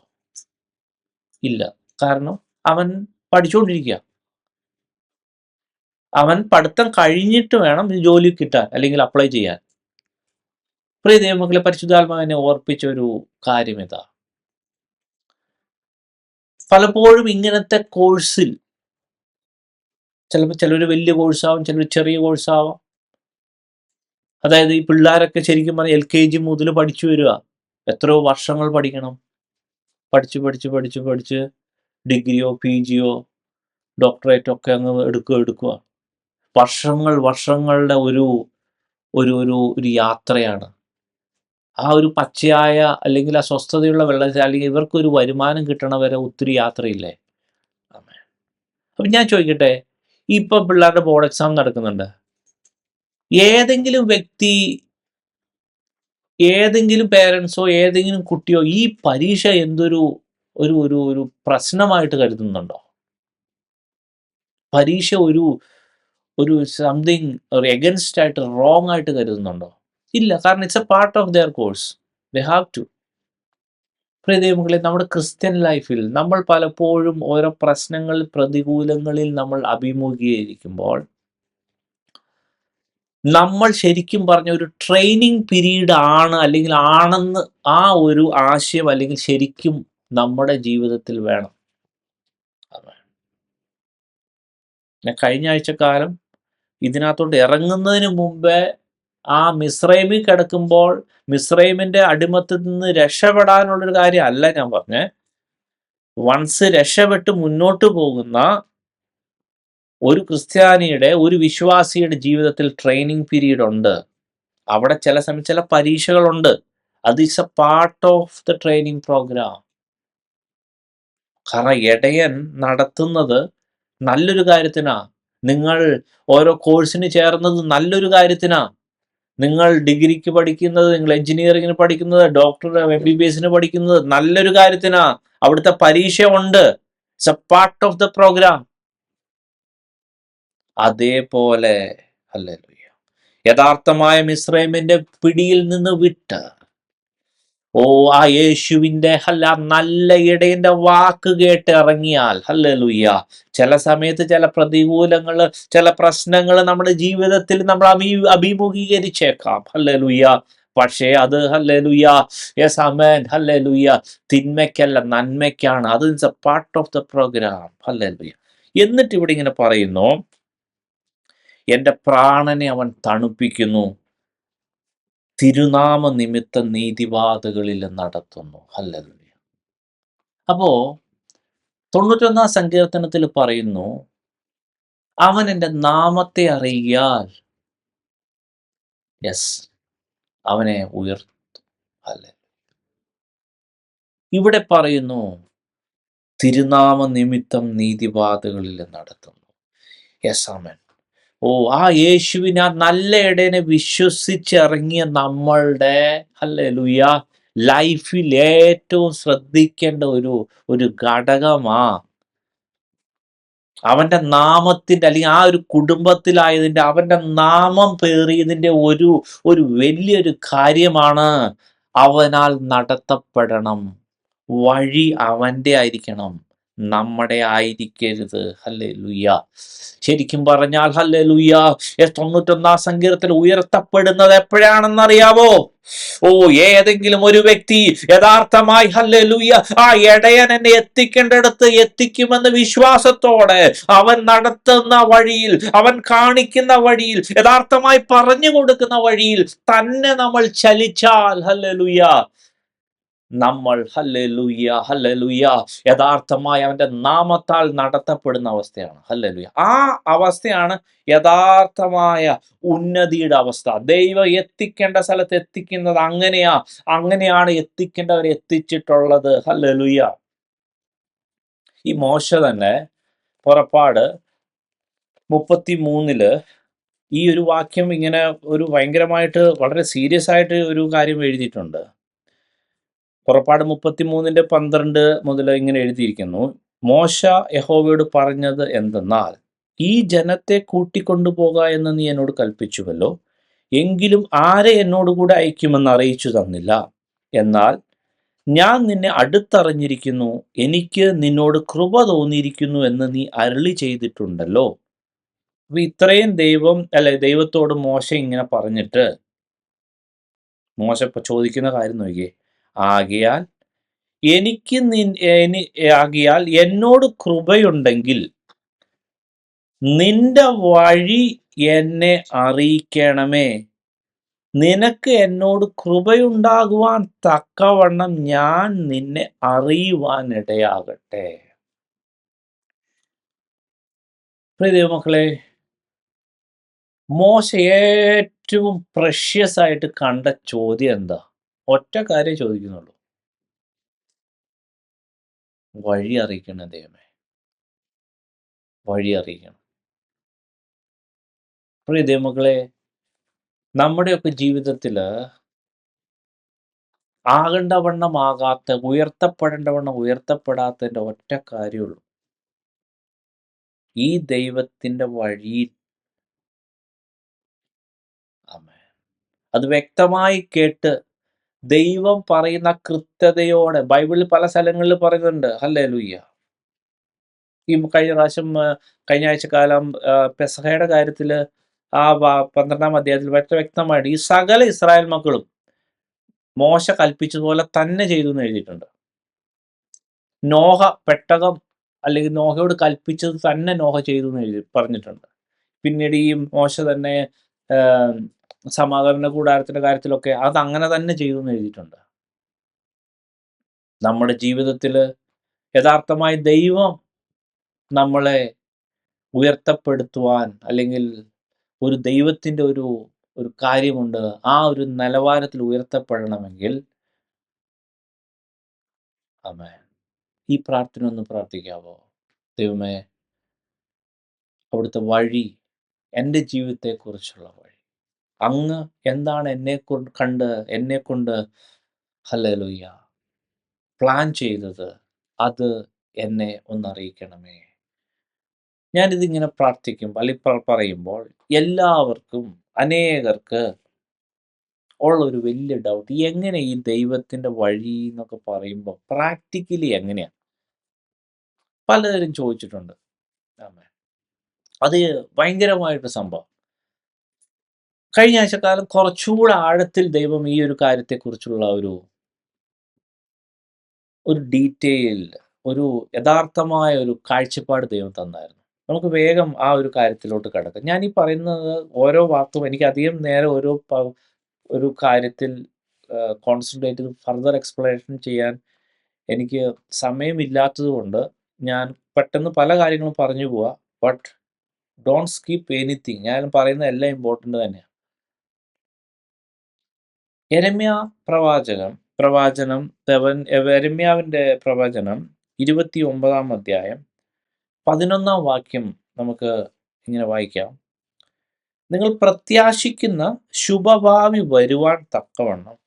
ഇല്ല. കാരണം അവൻ പഠിച്ചുകൊണ്ടിരിക്കുക. അവൻ പഠിത്തം കഴിഞ്ഞിട്ട് വേണം ജോലി കിട്ടാൻ അല്ലെങ്കിൽ അപ്ലൈ ചെയ്യാൻ. പ്രിയ ദൈവമക്കളെ, പരിശുദ്ധാത്മാവിനെ ഓർപ്പിച്ച ഒരു കാര്യം ഇതാ. പലപ്പോഴും ഇങ്ങനത്തെ കോഴ്സിൽ ചിലപ്പോൾ ചിലർ വലിയ കോഴ്സാവും, ചിലർ ചെറിയ കോഴ്സാവാം. അതായത് ഈ പിള്ളേരൊക്കെ ശരിക്കും പറഞ്ഞാൽ LKG മുതൽ പഠിച്ചു വരിക. എത്രയോ വർഷങ്ങൾ പഠിക്കണം. പഠിച്ച് ഡിഗ്രിയോ PGയോ ഡോക്ടറേറ്റോ ഒക്കെ അങ്ങ് എടുക്കുക. വർഷങ്ങളുടെ ഒരു ഒരു ഒരു ഒരു യാത്രയാണ്. ആ ഒരു പച്ചയായ അല്ലെങ്കിൽ ആ സ്വസ്ഥതയുള്ള വെള്ളത്തിൽ, അല്ലെങ്കിൽ ഇവർക്കൊരു വരുമാനം കിട്ടണ വരെ ഒത്തിരി യാത്രയില്ലേ? അപ്പം ഞാൻ ചോദിക്കട്ടെ, ഇപ്പൊ പിള്ളേരുടെ ബോർഡ് എക്സാം നടക്കുന്നുണ്ട്. ഏതെങ്കിലും വ്യക്തി, ഏതെങ്കിലും പേരൻസോ ഏതെങ്കിലും കുട്ടിയോ ഈ പരീക്ഷ എന്തൊരു ഒരു ഒരു ഒരു പ്രശ്നമായിട്ട് കരുതുന്നുണ്ടോ? പരീക്ഷ ഒരു ഒരു സംതിങ് ഒരു എഗൻസ്റ്റ് ആയിട്ട്, റോങ് ആയിട്ട് കരുതുന്നുണ്ടോ? ഇല്ല. കാരണം it's a part of their course. They have to. പ്രിയ ദൈവമക്കളെ, നമ്മുടെ ക്രിസ്ത്യൻ ലൈഫിൽ നമ്മൾ പലപ്പോഴും ഓരോ പ്രശ്നങ്ങൾ, പ്രതികൂലങ്ങളിൽ നമ്മൾ അഭിമുഖീകരിക്കുമ്പോൾ നമ്മൾ ശരിക്കും പറഞ്ഞ ഒരു ട്രെയിനിങ് പീരീഡ് ആണ് അല്ലെങ്കിൽ ആണെന്ന് ആ ഒരു ആശയം അല്ലെങ്കിൽ ശരിക്കും നമ്മുടെ ജീവിതത്തിൽ വേണം. ഞാൻ കഴിഞ്ഞ ആഴ്ചക്കാലം ഇതിനകത്തോട്ട് ഇറങ്ങുന്നതിന് മുമ്പേ ആ മിസ്രൈമിൽ കിടക്കുമ്പോൾ മിസ്രൈമിന്റെ അടിമത്തിൽ നിന്ന് രക്ഷപ്പെടാനുള്ളൊരു കാര്യമല്ല ഞാൻ പറഞ്ഞേ. വൺസ് രക്ഷപ്പെട്ട് മുന്നോട്ട് പോകുന്ന ഒരു ക്രിസ്ത്യാനിയുടെ, ഒരു വിശ്വാസിയുടെ ജീവിതത്തിൽ ട്രെയിനിങ് പീരീഡ് ഉണ്ട്. അവിടെ ചില സമയം ചില പരീക്ഷകളുണ്ട്. അത് is a part of the training programme. കാരണം ഇടയൻ നടത്തുന്നത് നല്ലൊരു കാര്യത്തിനാ. നിങ്ങൾ ഓരോ കോഴ്സിന് ചേർന്നത് നല്ലൊരു കാര്യത്തിനാ. നിങ്ങൾ ഡിഗ്രിക്ക് പഠിക്കുന്നത്, നിങ്ങൾ എഞ്ചിനീയറിംഗിന് പഠിക്കുന്നത്, ഡോക്ടർ MBBS പഠിക്കുന്നത് നല്ലൊരു കാര്യത്തിനാ. അവിടുത്തെ പരീക്ഷ ഉണ്ട്. It's a part of the programme. അതേപോലെ ഹല്ലേലൂയ, യഥാർത്ഥമായ മിസ്രൈമിന്റെ പിടിയിൽ നിന്ന് വിട്ട് ആ യേശുവിന്റെ നല്ല ഇടയന്റെ വാക്ക് കേട്ട് ഇറങ്ങിയാൽ ഹല്ലേലൂയ, ചില സമയത്ത് ചില പ്രതികൂലങ്ങൾ, ചില പ്രശ്നങ്ങൾ നമ്മുടെ ജീവിതത്തിൽ നമ്മൾ അഭിമുഖീകരിച്ചേക്കാം. ഹല്ലേലൂയ. പക്ഷേ അത് ഹല്ലേലൂയ, യെസ് ആമേൻ, ഹല്ലേലൂയ, തിന്മയ്ക്കല്ല നന്മയ്ക്കാണ്. അത് it's a part of the programme. Hallelujah. എന്നിട്ട് ഇവിടെ ഇങ്ങനെ പറയുന്നു, എന്റെ പ്രാണനെ അവൻ തണുപ്പിക്കുന്നു, തിരുനാമ നിമിത്തം നീതിവാതുകളിൽ നടത്തുന്നു. ഹല്ലേലൂയ. അപ്പോ 91 സങ്കീർത്തനത്തിൽ പറയുന്നു, അവൻ എൻ്റെ നാമത്തെ അറിയാൽ യെസ് അവനെ ഉയർത്തും. ഹല്ലേലൂയ. ഇവിടെ പറയുന്നു തിരുനാമ നിമിത്തം നീതിവാതുകളിൽ നടത്തുന്നു. യെസ് ആമേൻ. ആ യേശുവിനെ, ആ നല്ല ഇടയനെ വിശ്വസിച്ചിറങ്ങിയ നമ്മളുടെ ഹല്ലേലൂയ ലൈഫിൽ ഏറ്റവും ശ്രദ്ധിക്കേണ്ട ഒരു ഘടകമാ അവന്റെ നാമത്തിന്റെ, അല്ലെങ്കിൽ ആ ഒരു കുടുംബത്തിലായതിന്റെ, അവന്റെ നാമം പേറിയതിന്റെ ഒരു വലിയൊരു കാര്യമാണ് അവനാൽ നടത്തപ്പെടണം. വഴി അവന്റെ ആയിരിക്കണം, നമ്മുടെ ആയിരിക്കരുത്. ഹല്ലേലൂയ. ശരിക്കും പറഞ്ഞാൽ ഹല്ലേലൂയ, 91 സങ്കീർത്തനം ഉയർത്തപ്പെടുന്നത് എപ്പോഴാണെന്നറിയാവോ? ഏതെങ്കിലും ഒരു വ്യക്തി യഥാർത്ഥമായി ഹല്ലേലൂയ ആ ഇടയൻ എന്നെ എത്തിക്കേണ്ടടുത്ത് എത്തിക്കുമെന്ന് വിശ്വാസത്തോടെ അവൻ നടത്തുന്ന വഴിയിൽ, അവൻ കാണിക്കുന്ന വഴിയിൽ, യഥാർത്ഥമായി പറഞ്ഞു കൊടുക്കുന്ന വഴിയിൽ തന്നെ നമ്മൾ ചലിച്ചാൽ ഹല്ലേലൂയ, നമ്മൾ ഹല്ലേലൂയ ഹല്ലേലൂയ യഥാർത്ഥമായി അവന്റെ നാമത്താൽ നടത്തപ്പെടുന്ന അവസ്ഥയാണ്. ഹല്ലേലൂയ. ആ അവസ്ഥയാണ് യഥാർത്ഥമായ ഉന്നതിയുടെ അവസ്ഥ. ദൈവം എത്തിക്കേണ്ട സ്ഥലത്ത് എത്തിക്കുന്നത് അങ്ങനെയാണ് എത്തിക്കേണ്ടവരെ എത്തിച്ചിട്ടുള്ളത്. ഹല്ലേലൂയ. ഈ മോശ തന്നെ പുറപ്പാട് 33 ഈ ഒരു വാക്യം ഇങ്ങനെ ഒരു ഭയങ്കരമായിട്ട് വളരെ സീരിയസ് ആയിട്ട് ഒരു കാര്യം എഴുതിയിട്ടുണ്ട്. പുറപ്പാട് 33:12 മുതൽ ഇങ്ങനെ എഴുതിയിരിക്കുന്നു, മോശ യഹോവയോട് പറഞ്ഞത് എന്തെന്നാൽ, ഈ ജനത്തെ കൂട്ടിക്കൊണ്ടുപോക എന്ന് നീ എന്നോട് കൽപ്പിച്ചുവല്ലോ, എങ്കിലും ആരെ എന്നോടുകൂടെ അയക്കുമെന്ന് അറിയിച്ചു തന്നില്ല. എന്നാൽ ഞാൻ നിന്നെ അടുത്തറിഞ്ഞിരിക്കുന്നു, എനിക്ക് നിന്നോട് കൃപ തോന്നിയിരിക്കുന്നു എന്ന് നീ അരുളി ചെയ്തിട്ടുണ്ടല്ലോ. അപ്പൊ ഇത്രയും ദൈവത്തോട് മോശ ഇങ്ങനെ പറഞ്ഞിട്ട് മോശ ഇപ്പൊ ചോദിക്കുന്ന കാര്യം നോക്കിയേ, ആകയാൽ ആകയാൽ എന്നോട് കൃപയുണ്ടെങ്കിൽ നിന്റെ വഴി എന്നെ അറിയിക്കണമേ, നിനക്ക് എന്നോട് കൃപയുണ്ടാകുവാൻ തക്കവണ്ണം ഞാൻ നിന്നെ അറിയുവാൻ ഇടയാകട്ടെ. പ്രിയ ദൈവമക്കളെ, മോശ ഏറ്റവും പ്രഷ്യസ് ആയിട്ട് കണ്ട ചോദ്യം എന്താ? ഒറ്റ കാര്യം ചോദിക്കുന്നുള്ളൂ, വഴി അറിയിക്കണം ദൈവമേ, വഴി അറിയിക്കണം. പ്രിയ ദൈവമക്കളെ, നമ്മുടെയൊക്കെ ജീവിതത്തില് ആകേണ്ടവണ്ണമാകാത്ത, ഉയർത്തപ്പെടേണ്ടവണ്ണം ഉയർത്തപ്പെടാത്തതിന്റെ ഒറ്റ കാര്യമുള്ളൂ, ഈ ദൈവത്തിന്റെ വഴിയിൽ. ആമേൻ. അത് വ്യക്തമായി കേട്ട് ദൈവം പറയുന്ന കൃത്യതയോടെ, ബൈബിളിൽ പല സ്ഥലങ്ങളിൽ പറയുന്നുണ്ട്. ഹല്ലേലൂയ. ഈ കഴിഞ്ഞ ആഴ്ചക്കാലം പെസഹയുടെ കാര്യത്തിൽ ആ 12-ാം അധ്യായത്തിൽ വ്യക്തമായിട്ട് ഈ സകല ഇസ്രായേൽ മക്കളും മോശ കൽപ്പിച്ചതുപോലെ തന്നെ ചെയ്തു എന്ന് എഴുതിയിട്ടുണ്ട്. നോഹ പെട്ടകം, അല്ലെങ്കിൽ നോഹയോട് കൽപ്പിച്ചത് തന്നെ നോഹ ചെയ്തു എന്ന് പറഞ്ഞിട്ടുണ്ട്. പിന്നീട് ഈ മോശ തന്നെ സമാഗമന കൂടാരത്തിന്റെ കാര്യത്തിലൊക്കെ അത് അങ്ങനെ തന്നെ ചെയ്തു എന്ന് എഴുതിയിട്ടുണ്ട്. നമ്മുടെ ജീവിതത്തിൽ യഥാർത്ഥമായി ദൈവം നമ്മളെ ഉയർത്തപ്പെടുത്തുവാൻ, അല്ലെങ്കിൽ ഒരു ദൈവത്തിൻ്റെ ഒരു കാര്യമുണ്ട്, ആ ഒരു നിലവാരത്തിൽ ഉയർത്തപ്പെടണമെങ്കിൽ ആമേൻ. ഈ പ്രാർത്ഥന ഒന്ന് പ്രാർത്ഥിക്കാവോ? ദൈവമേ, അവിടുത്തെ വഴി, എൻ്റെ ജീവിതത്തെക്കുറിച്ചുള്ള വഴി, അങ്ങ് എന്താണ് എന്നെക്കൊണ്ട് ഹല്ലേലൂയ പ്ലാൻ ചെയ്തത്, അത് എന്നെ ഒന്നറിയിക്കണമേ. ഞാനിതിങ്ങനെ പ്രാർത്ഥിക്കുമ്പോൾ അല്ലെങ്കിൽ പറയുമ്പോൾ എല്ലാവർക്കും, അനേകർക്ക് ഉള്ളൊരു വലിയ ഡൗട്ട്, എങ്ങനെ ഈ ദൈവത്തിൻ്റെ വഴി എന്നൊക്കെ പറയുമ്പോൾ പ്രാക്ടിക്കലി എങ്ങനെയാണ്? പലതരം ചോദിച്ചിട്ടുണ്ട്. ആമേൻ. അത് ഭയങ്കരമായിട്ട് സംഭവം. കഴിഞ്ഞ ആഴ്ചക്കാലം കുറച്ചുകൂടെ ആഴത്തിൽ ദൈവം ഈ ഒരു കാര്യത്തെക്കുറിച്ചുള്ള ഒരു ഡീറ്റെയിൽഡ്, ഒരു യഥാർത്ഥമായ ഒരു കാഴ്ചപ്പാട് ദൈവം തന്നായിരുന്നു. നമുക്ക് വേഗം ആ ഒരു കാര്യത്തിലോട്ട് കടക്കാം. ഞാനീ പറയുന്നത് ഓരോ വാക്കും എനിക്ക് അധികം നേരം ഒരു കാര്യത്തിൽ കോൺസെൻട്രേറ്റ് ചെയ്ത് ഫർദർ എക്സ്പ്ലനേഷൻ ചെയ്യാൻ എനിക്ക് സമയമില്ലാത്തതുകൊണ്ട് ഞാൻ പെട്ടെന്ന് പല കാര്യങ്ങളും പറഞ്ഞു പോവാ. But don't skip anything. ഞാൻ പറയുന്ന എല്ലാം ഇമ്പോർട്ടൻ്റ് തന്നെയാണ്. യെരമ്യാ യെരമ്യാവിൻ്റെ പ്രവചനം 29-ാം അധ്യായം 11-ാം വാക്യം നമുക്ക് ഇങ്ങനെ വായിക്കാം. നിങ്ങൾ പ്രത്യാശിക്കുന്ന ശുഭഭാവി വരുവാൻ തക്കവണ്ണം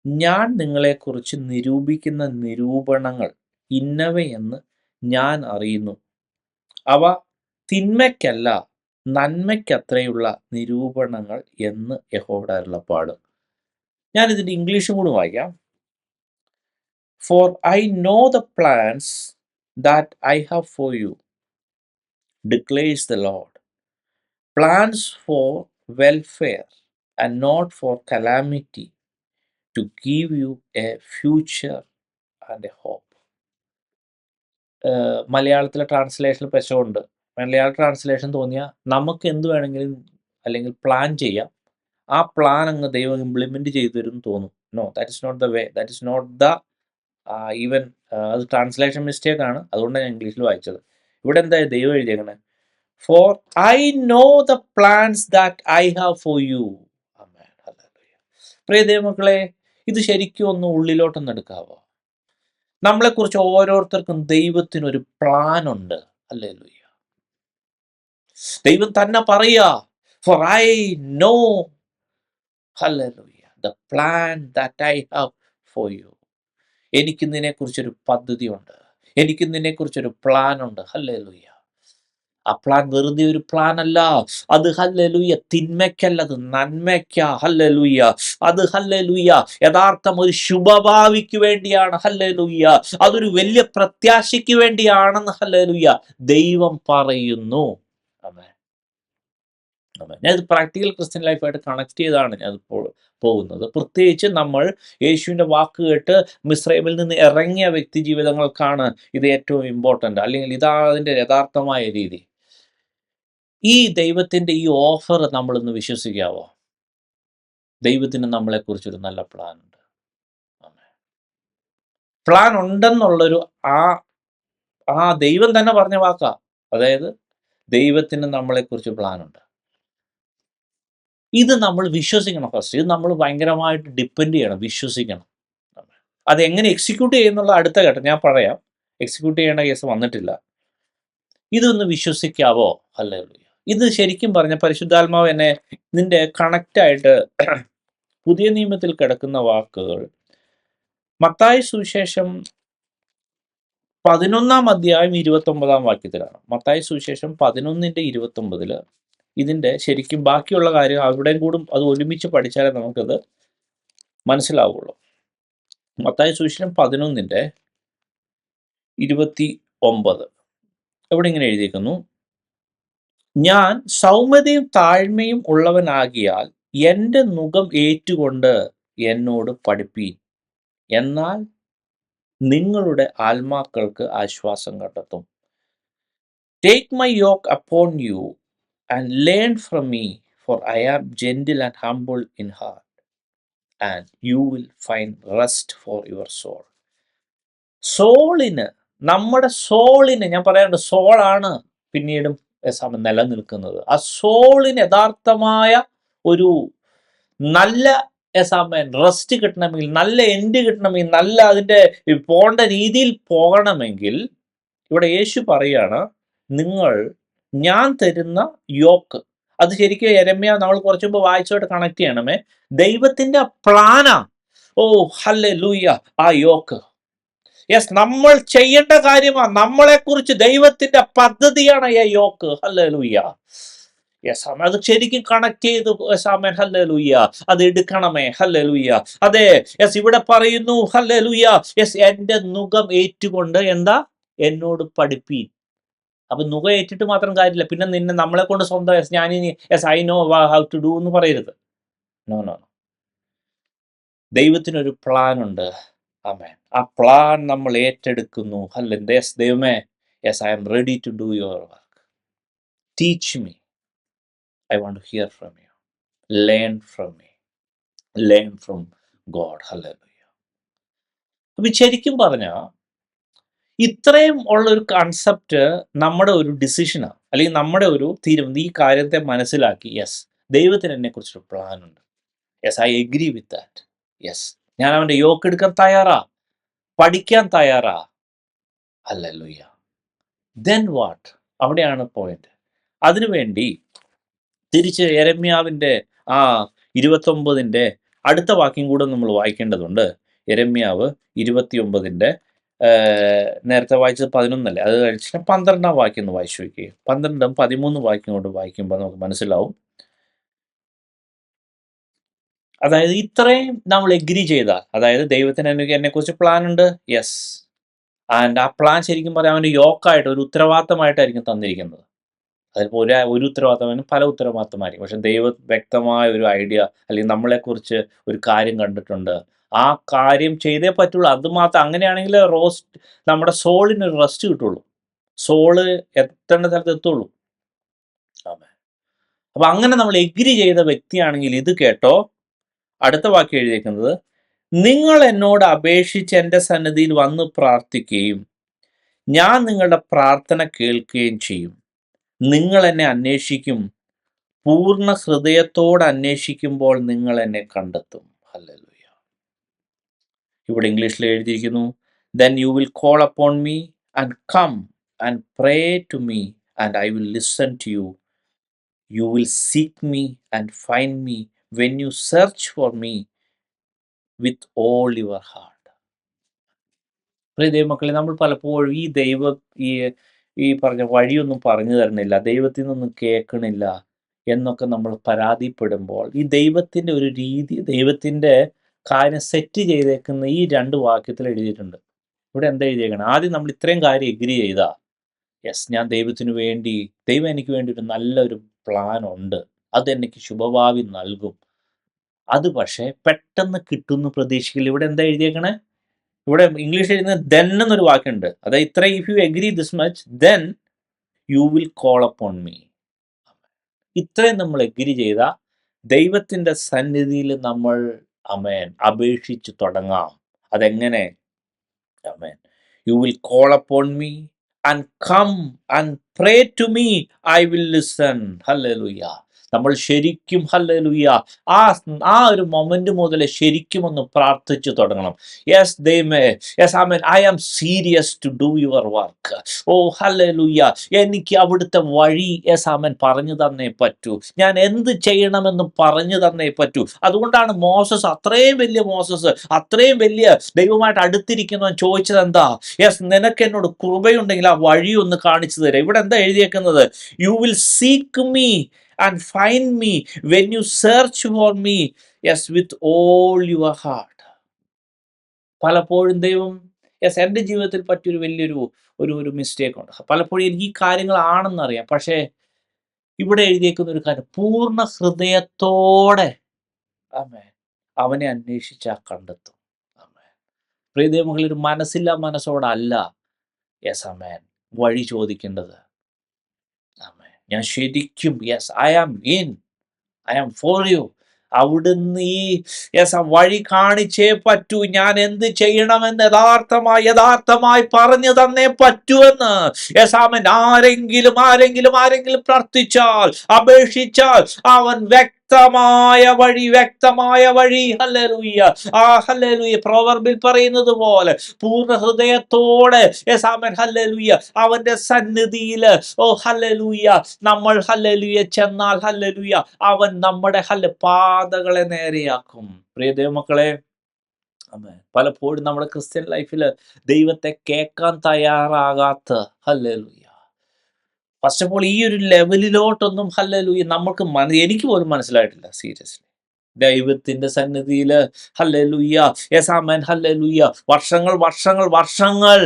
ഞാൻ നിങ്ങളെക്കുറിച്ച് നിരൂപിക്കുന്ന നിരൂപണങ്ങൾ ഇന്നവയെന്ന് ഞാൻ അറിയുന്നു. അവ തിന്മയ്ക്കല്ല നന്മയ്ക്കത്രയുള്ള നിരൂപണങ്ങൾ എന്ന് യഹോവയുടെ അരുളപ്പാട്. ഞാനിതിൻ്റെ ഇംഗ്ലീഷും കൂടി വായിക്കാം. For I know the plans that I have for you, declares the Lord, plans for welfare and not for calamity, to give you a future and a hope. മലയാളത്തിലെ ട്രാൻസ്ലേഷനിൽ പെശകുണ്ട്. മലയാള ട്രാൻസ്ലേഷൻ തോന്നിയാൽ നമുക്ക് എന്ത് വേണമെങ്കിലും അല്ലെങ്കിൽ പ്ലാൻ ചെയ്യാം, ആ പ്ലാൻ അങ്ങ് ദൈവം ഇംപ്ലിമെൻറ്റ് ചെയ്തു തരും തോന്നും. No, that is not the way, that is not the even അത് ട്രാൻസ്ലേഷൻ മിസ്റ്റേക്ക് ആണ്. അതുകൊണ്ടാണ് ഞാൻ ഇംഗ്ലീഷിൽ വായിച്ചത്. ഇവിടെ എന്താ ദൈവം എഴുതിയേക്കണേ? For I know the plans that I have for you. പ്രിയ ദൈവമക്കളെ, ഇത് ശരിക്കും ഒന്ന് ഉള്ളിലോട്ടൊന്ന് എടുക്കാവോ? നമ്മളെക്കുറിച്ച് ഓരോരുത്തർക്കും ദൈവത്തിനൊരു പ്ലാൻ ഉണ്ട്. ഹല്ലേലൂയ. ദൈവം തന്നെ പറയാ, for I know, hallelujah, the plan that I have for you. എനിക്ക് നിന്നെക്കുറിച്ചൊരു പദ്ധതിയുണ്ട്, എനിക്ക് നിന്നെക്കുറിച്ചൊരു പ്ലാൻ ഉണ്ട്. ഹല്ലേലൂയ. ആ പ്ലാൻ വെറുതെ ഒരു പ്ലാൻ അല്ല. അത് ഹല്ലേലൂയ തിന്മയ്ക്കല്ല, അത് നന്മയ്ക്കാ. ഹല്ലേലൂയ. അത് ഹല്ലേലൂയ യഥാർത്ഥം ഒരു ശുഭഭാവിക്ക് വേണ്ടിയാണ്. ഹല്ലേലൂയ. അതൊരു വലിയ പ്രത്യാശയ്ക്ക് വേണ്ടിയാണെന്ന് ഹല്ലേലൂയ ദൈവം പറയുന്നു. ആമേൻ. ഞാനിത് പ്രാക്ടിക്കൽ ക്രിസ്ത്യൻ ലൈഫായിട്ട് കണക്ട് ചെയ്താണ് ഞാൻ പോകുന്നത്. പ്രത്യേകിച്ച് നമ്മൾ യേശുവിൻ്റെ വാക്ക് കേട്ട് മിസ്രൈമിൽ നിന്ന് ഇറങ്ങിയ വ്യക്തി ജീവിതങ്ങൾക്കാണ് ഇത് ഏറ്റവും ഇമ്പോർട്ടൻ്റ്, അല്ലെങ്കിൽ ഇതാണ് അതിൻ്റെ യഥാർത്ഥമായ രീതി. ഈ ദൈവത്തിൻ്റെ ഈ ഓഫർ നമ്മളൊന്ന് വിശ്വസിക്കാവോ? ദൈവത്തിന് നമ്മളെക്കുറിച്ചൊരു നല്ല പ്ലാൻ ഉണ്ട്. പ്ലാൻ ഉണ്ടെന്നുള്ളൊരു ആ ദൈവം തന്നെ പറഞ്ഞ വാക്കാ. അതായത് ദൈവത്തിന് നമ്മളെക്കുറിച്ച് പ്ലാൻ ഉണ്ട്. ഇത് നമ്മൾ വിശ്വസിക്കണം. ഫസ്റ്റ് ഇത് നമ്മൾ ഭയങ്കരമായിട്ട് ഡിപ്പെൻഡ് ചെയ്യണം, വിശ്വസിക്കണം. അതെങ്ങനെ എക്സിക്യൂട്ട് ചെയ്യുന്നുള്ള അടുത്ത ഘട്ടം ഞാൻ പറയാം. എക്സിക്യൂട്ട് ചെയ്യേണ്ട കേസ് വന്നിട്ടില്ല. ഇതൊന്ന് വിശ്വസിക്കാവോ? ഹല്ലേലൂയ. ഇത് ശരിക്കും പറഞ്ഞ പരിശുദ്ധാത്മാവ് എന്നെ ഇതിൻ്റെ കണക്റ്റായിട്ട് പുതിയ നിയമത്തിൽ കിടക്കുന്ന വാക്കുകൾ മത്തായി സുവിശേഷം 11-ാം അധ്യായം 29-ാം വാക്യത്തിലാണ്. മത്തായി സുവിശേഷം 11:29 ഇതിൻ്റെ ശരിക്കും ബാക്കിയുള്ള കാര്യം അവിടെയും കൂടും അത് ഒരുമിച്ച് പഠിച്ചാലേ നമുക്കത് മനസ്സിലാവുള്ളൂ. മത്തായി സുവിശേഷം 11:29 ഇവിടെ ഇങ്ങനെ എഴുതിയിരിക്കുന്നു, ഞാൻ സൗമ്യതയും താഴ്മയും ഉള്ളവനാകിയാൽ എൻ്റെ നുകം ഏറ്റുകൊണ്ട് എന്നോട് പഠിപ്പീൻ, എന്നാൽ നിങ്ങളുടെ ആത്മാക്കൾക്ക് ആശ്വാസം കണ്ടെത്തും. Take my yoke upon you and learn from me, for I am gentle and humble in heart, and you will find rest for your soul. സോളിന്, നമ്മുടെ സോളിന്, ഞാൻ പറയാറുണ്ട് സോളാണ് പിന്നീടും നിലനിൽക്കുന്നത്. ആ സോളിന് യഥാർത്ഥമായ ഒരു നല്ല യെസ് ആമേൻ, റെസ്റ്റ് കിട്ടണമെങ്കിൽ, നല്ല എൻഡ് കിട്ടണമെങ്കിൽ, നല്ല അതിൻ്റെ പോകേണ്ട രീതിയിൽ പോകണമെങ്കിൽ ഇവിടെ യേശു പറയാണ്, നിങ്ങൾ ഞാൻ തരുന്ന യോക്ക്. അത് ശരിക്കും യെരമ്യാ നമ്മൾ കുറച്ചു മുമ്പ് വായിച്ചോട്ട് കണക്ട് ചെയ്യണമേ. ദൈവത്തിന്റെ പ്ലാനാ. ഓ ഹല്ലേലൂയ, ആ യോക്ക്. യെസ്, നമ്മൾ ചെയ്യേണ്ട കാര്യമാണ്. നമ്മളെ കുറിച്ച് ദൈവത്തിന്റെ പദ്ധതിയാണ് ഈ യോക്ക്. ഹല്ലേലൂയ. യെസ്, അത് ശരിക്കും കണക്ട് ചെയ്ത് സാമൻ. ഹല്ലേലൂയ, അത് എടുക്കണമേ. ഹല്ലേലൂയ. അതെ, യെസ്, ഇവിടെ പറയുന്നു ഹല്ലേലൂയ. യെസ്, എന്റെ നുകം ഏറ്റുകൊണ്ട് എന്താ എന്നോട് പഠിപ്പീൻ. അപ്പൊ നുകം ഏറ്റിട്ട് മാത്രം കാര്യമില്ല, പിന്നെ നിന്നെ നമ്മളെ കൊണ്ട് സ്വന്തം യെസ് ഞാനിനി yes I know how to do എന്ന് പറയരുത്. No no no. ദൈവത്തിനൊരു പ്ലാൻ ഉണ്ട്. ആമേൻ. ആ പ്ലാൻ നമ്മൾ ഏറ്റെടുക്കുന്നു. യെസ് ദൈവമേ, yes I am ready to do your work. Teach me. I want to hear from you. Learn from me. Learn from God. ഹല്ലേലൂയ. അപ്പൊ ശരിക്കും പറഞ്ഞാൽ ഇത്രയും ഉള്ളൊരു കൺസെപ്റ്റ് നമ്മുടെ ഒരു ഡിസിഷനാണ്, അല്ലെങ്കിൽ നമ്മുടെ ഒരു തീരുമാനം. ഈ കാര്യത്തെ മനസ്സിലാക്കി, യെസ് ദൈവത്തിന് എന്നെ കുറിച്ചൊരു പ്ലാൻ ഉണ്ട്. Yes I agree with that. Yes, ഞാൻ അവൻ്റെ യോക്ക് എടുക്കാൻ തയ്യാറാ, പഠിക്കാൻ തയ്യാറാ. ഹല്ലേലൂയ. Then what? അവിടെയാണ് പോയിന്റ്. അതിനുവേണ്ടി തിരിച്ച് യെരമ്യാവിൻ്റെ ആ 29 അടുത്ത വാക്യം കൂടെ നമ്മൾ വായിക്കേണ്ടതുണ്ട്. യെരമ്യാവ് 29 നേരത്തെ വായിച്ചത് 11 അത് കഴിച്ചിട്ട് 12 വാക്യം ഒന്ന് വായിച്ചു നോക്കുകയും 12 13 വാക്യം കൊണ്ട് വായിക്കുമ്പോൾ നമുക്ക് മനസ്സിലാവും. അതായത് ഇത്രയും നമ്മൾ എഗ്രി ചെയ്താൽ, അതായത് ദൈവത്തിന് എന്നെക്കുറിച്ച് പ്ലാൻ ഉണ്ട്. യെസ്, ആൻഡ് ആ പ്ലാൻ ശരിക്കും പറയാൻ അവൻ്റെ യോക്കായിട്ട് ഒരു ഉത്തരവാദിത്തമായിട്ടായിരിക്കും തന്നിരിക്കുന്നത്. അതിപ്പോൾ ഒരു ഉത്തരവാദിത്തം, പല ഉത്തരവാദിത്തമായിരിക്കും. പക്ഷെ ദൈവം വ്യക്തമായ ഒരു ഐഡിയ അല്ലെങ്കിൽ നമ്മളെക്കുറിച്ച് ഒരു കാര്യം കണ്ടിട്ടുണ്ട്. ആ കാര്യം ചെയ്തേ പറ്റുള്ളൂ. അതുമാത്രം. അങ്ങനെയാണെങ്കിൽ നമ്മുടെ സോളിന് ഒരു റെസ്റ്റ് കിട്ടുള്ളൂ. സോള് എത്തേണ്ട സ്ഥലത്ത് എത്തുള്ളൂ. ആമേൻ. അപ്പൊ അങ്ങനെ നമ്മൾ എഗ്രി ചെയ്ത വ്യക്തിയാണെങ്കിൽ ഇത് കേട്ടോ, അടുത്ത വാക്യം എഴുതിയിരിക്കുന്നത്, നിങ്ങൾ എന്നോട് അപേക്ഷിച്ച് എൻ്റെ സന്നിധിയിൽ വന്ന് പ്രാർത്ഥിക്കുകയും ഞാൻ നിങ്ങളുടെ പ്രാർത്ഥന കേൾക്കുകയും ചെയ്യും. നിങ്ങൾ എന്നെ അന്വേഷിക്കും, പൂർണ്ണ ഹൃദയത്തോടെ അന്വേഷിക്കുമ്പോൾ നിങ്ങൾ എന്നെ കണ്ടെത്തും. ഹല്ലേലൂയ. ഇവിടെ ഇംഗ്ലീഷിൽ എഴുതിയിരിക്കുന്നു, then you will call upon me and come and pray to me and I will listen to you. You will seek me and find me when you search for me with all your heart. ദൈവമക്കളെ, നമ്മൾ പലപ്പോഴും ഈ ഈ പറഞ്ഞ വഴിയൊന്നും പറഞ്ഞു തരണില്ല, ദൈവത്തിൽ നിന്നൊന്നും കേൾക്കണില്ല എന്നൊക്കെ നമ്മൾ പരാതിപ്പെടുമ്പോൾ, ഈ ദൈവത്തിൻ്റെ ഒരു രീതി, ദൈവത്തിൻ്റെ കാര്യം സെറ്റ് ചെയ്തേക്കുന്ന ഈ 2 വാക്യത്തിൽ എഴുതിയിട്ടുണ്ട്. ഇവിടെ എന്താ എഴുതിയേക്കണം? ആദ്യം നമ്മൾ ഇത്രയും കാര്യം എഗ്രി ചെയ്താ, യെസ് ഞാൻ ദൈവത്തിന് വേണ്ടി, ദൈവം എനിക്ക് വേണ്ടി ഒരു നല്ലൊരു പ്ലാൻ ഉണ്ട്, അതെനിക്ക് ശുഭഭാവി നൽകും. അത് പക്ഷേ പെട്ടെന്ന് കിട്ടുമെന്ന് പ്രതീക്ഷിക്കില്ല. ഇവിടെ എന്താ എഴുതിയേക്കണേ? ഇവിടെ ഇംഗ്ലീഷ് എഴുതുന്ന ദെൻ എന്നൊരു വാക്കുണ്ട്. അതായത് ഇത്രയും, if you agree this much then you will call upon me. ഇത്രയും നമ്മൾ എഗ്രി ചെയ്ത ദൈവത്തിൻ്റെ സന്നിധിയിൽ നമ്മൾ അപേക്ഷിച്ച് തുടങ്ങാം. അതെങ്ങനെ? ആമേൻ. You will call upon me and come and pray to me, I will listen. ഹല്ലേലൂയ. നമ്മൾ ശരിക്കും ഹല്ലേലൂയ ആ ഒരു മൊമെന്റ് മുതൽ ശരിക്കും ഒന്ന് പ്രാർത്ഥിച്ചു തുടങ്ങണം. യെസ് ദൈവമേ, yes amen, I am serious to do your work. Oh hallelujah, എനിക്ക് അവിടുത്തെ വഴി യെസ് ആമേൻ പറഞ്ഞു തന്നേ പറ്റൂ. ഞാൻ എന്ത് ചെയ്യണമെന്ന് പറഞ്ഞു തന്നേ പറ്റൂ. അതുകൊണ്ടാണ് മോസസ്, അത്രയും വലിയ മോസസ്, അത്രയും വലിയ ദൈവമായിട്ട് അടുത്തിരിക്കുന്നവൻ ചോദിച്ചത് എന്താ? യെസ്, നിനക്ക് എന്നോട് കൃപയുണ്ടെങ്കിൽ ആ വഴി ഒന്ന് കാണിച്ചു തരാം. ഇവിടെ എന്താ എഴുതിയേക്കുന്നത്? You will seek me and find me when you search for me, yes, with all your heart. പലപ്പോഴും ദൈവം, യെസ് എൻ്റെ ജീവിതത്തിൽ പറ്റിയൊരു വലിയൊരു ഒരു മിസ്റ്റേക്ക് ഉണ്ട്. പലപ്പോഴും എനിക്ക് ഈ കാര്യങ്ങളാണെന്നറിയാം, പക്ഷേ ഇവിടെ എഴുതിയേക്കുന്ന ഒരു കാര്യം, പൂർണ്ണ ഹൃദയത്തോടെ അവനെ അന്വേഷിച്ചാൽ കണ്ടെത്തും. പ്രിയ ദൈവമക്കളെ, ഒരു മനസ്സില്ലാ മനസ്സോടല്ല യെസ് ആമേൻ വഴി ചോദിക്കേണ്ടത്. ഞാൻ ശരിക്കും yes I am for you. അവിടുന്ന് ഈ യെസ് വഴി കാണിച്ചേ പറ്റൂ. ഞാൻ എന്ത് ചെയ്യണമെന്ന് യഥാർത്ഥമായി പറഞ്ഞു തന്നേ പറ്റുമെന്ന് യെസ് ആമേൻ ആരെങ്കിലും പ്രാർത്ഥിച്ചാൽ, അപേക്ഷിച്ചാൽ അവൻ വ്യക്തമായ വഴി, വ്യക്തമായ വഴി. ഹല്ലേലൂയ. ഹല്ലേലൂയ. പ്രോവർബിൽ പറയുന്നത് പോലെ പൂർണ്ണ ഹൃദയത്തോടെ ആമേൻ ഹല്ലേലൂയ അവന്റെ സന്നിധിയില് ഹല്ലേലൂയ നമ്മൾ ഹല്ലേലൂയ ചെന്നാൽ ഹല്ലേലൂയ അവൻ നമ്മുടെ പാതകളെ നേരെയാക്കും. പ്രിയ ദൈവമക്കളെ, പലപ്പോഴും നമ്മുടെ ക്രിസ്ത്യൻ ലൈഫിൽ ദൈവത്തെ കേൾക്കാൻ തയ്യാറാകാത്ത ഹല്ലേലൂയ, ഫസ്റ്റ് ഓഫ് ഓൾ ഈ ഒരു ലെവലിലോട്ടൊന്നും ഹല്ലേലൂയ നമുക്ക് എനിക്ക് പോലും മനസ്സിലായിട്ടില്ല സീരിയസ്ലി. ദൈവത്തിന്റെ സന്നിധിയിൽ ഹല്ലേലൂയ ആമേൻ ഹല്ലേലൂയ വർഷങ്ങൾ വർഷങ്ങൾ വർഷങ്ങൾ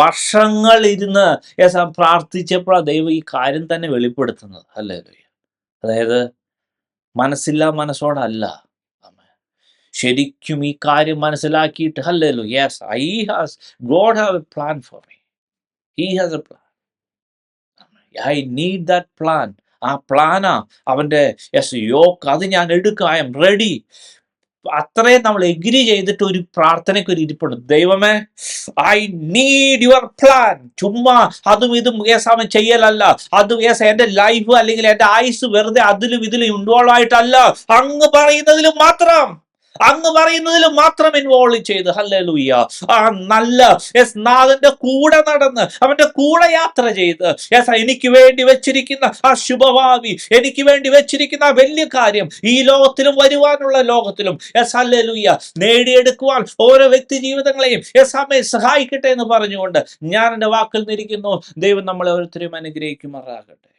വർഷങ്ങൾ ഇരുന്ന് പ്രാർത്ഥിച്ചപ്പോഴാണ് ദൈവം ഈ കാര്യം തന്നെ വെളിപ്പെടുത്തുന്നത്. ഹല്ലേലൂയ. അതായത് മനസ്സില്ലാ മനസ്സോടല്ല, ശരിക്കും ഈ കാര്യം മനസ്സിലാക്കിയിട്ട് hallelujah, yes God have A plan for me. He has A plan. I need that plan. ആ പ്ലാനാ അവന്റെ യോക്ക്, അത് ഞാൻ എടുക്കുക. I am ready. അത്രയും നമ്മൾ എഗ്രി ചെയ്തിട്ട് ഒരു പ്രാർത്ഥനയ്ക്ക് ഒരു ഇരിപ്പുണ്ട്. ദൈവമേ, ഐ നീഡ് യുവർ പ്ലാൻ. ചുമ്മാ അതും ഇതും അവൻ ചെയ്യലല്ല. അതും എന്റെ ലൈഫ് അല്ലെങ്കിൽ എന്റെ ആയുസ് വെറുതെ അതിലും ഇതിലും ഇൻവോൾവ് ആയിട്ടല്ല, അങ്ങ് പറയുന്നതിലും മാത്രം ഇൻവോൾവ് ചെയ്ത് ഹല്ലേലൂയ ആ നല്ല നാഥന്റെ കൂടെ നടന്ന് അവന്റെ കൂടെ യാത്ര ചെയ്ത് എനിക്ക് വേണ്ടി വെച്ചിരിക്കുന്ന ആ ശുഭഭാവി, എനിക്ക് വേണ്ടി വെച്ചിരിക്കുന്ന ആ വലിയ കാര്യം ഈ ലോകത്തിലും വരുവാനുള്ള ലോകത്തിലും ഹല്ലേലൂയ നേടിയെടുക്കുവാൻ ഓരോ വ്യക്തി ജീവിതങ്ങളെയും സഹായിക്കട്ടെ എന്ന് പറഞ്ഞുകൊണ്ട് ഞാൻ എൻ്റെ വാക്കിൽ നിന്നിരിക്കുന്നു. ദൈവം നമ്മളെ ഓരോരുത്തരെയും അനുഗ്രഹിക്കുമാറാകട്ടെ.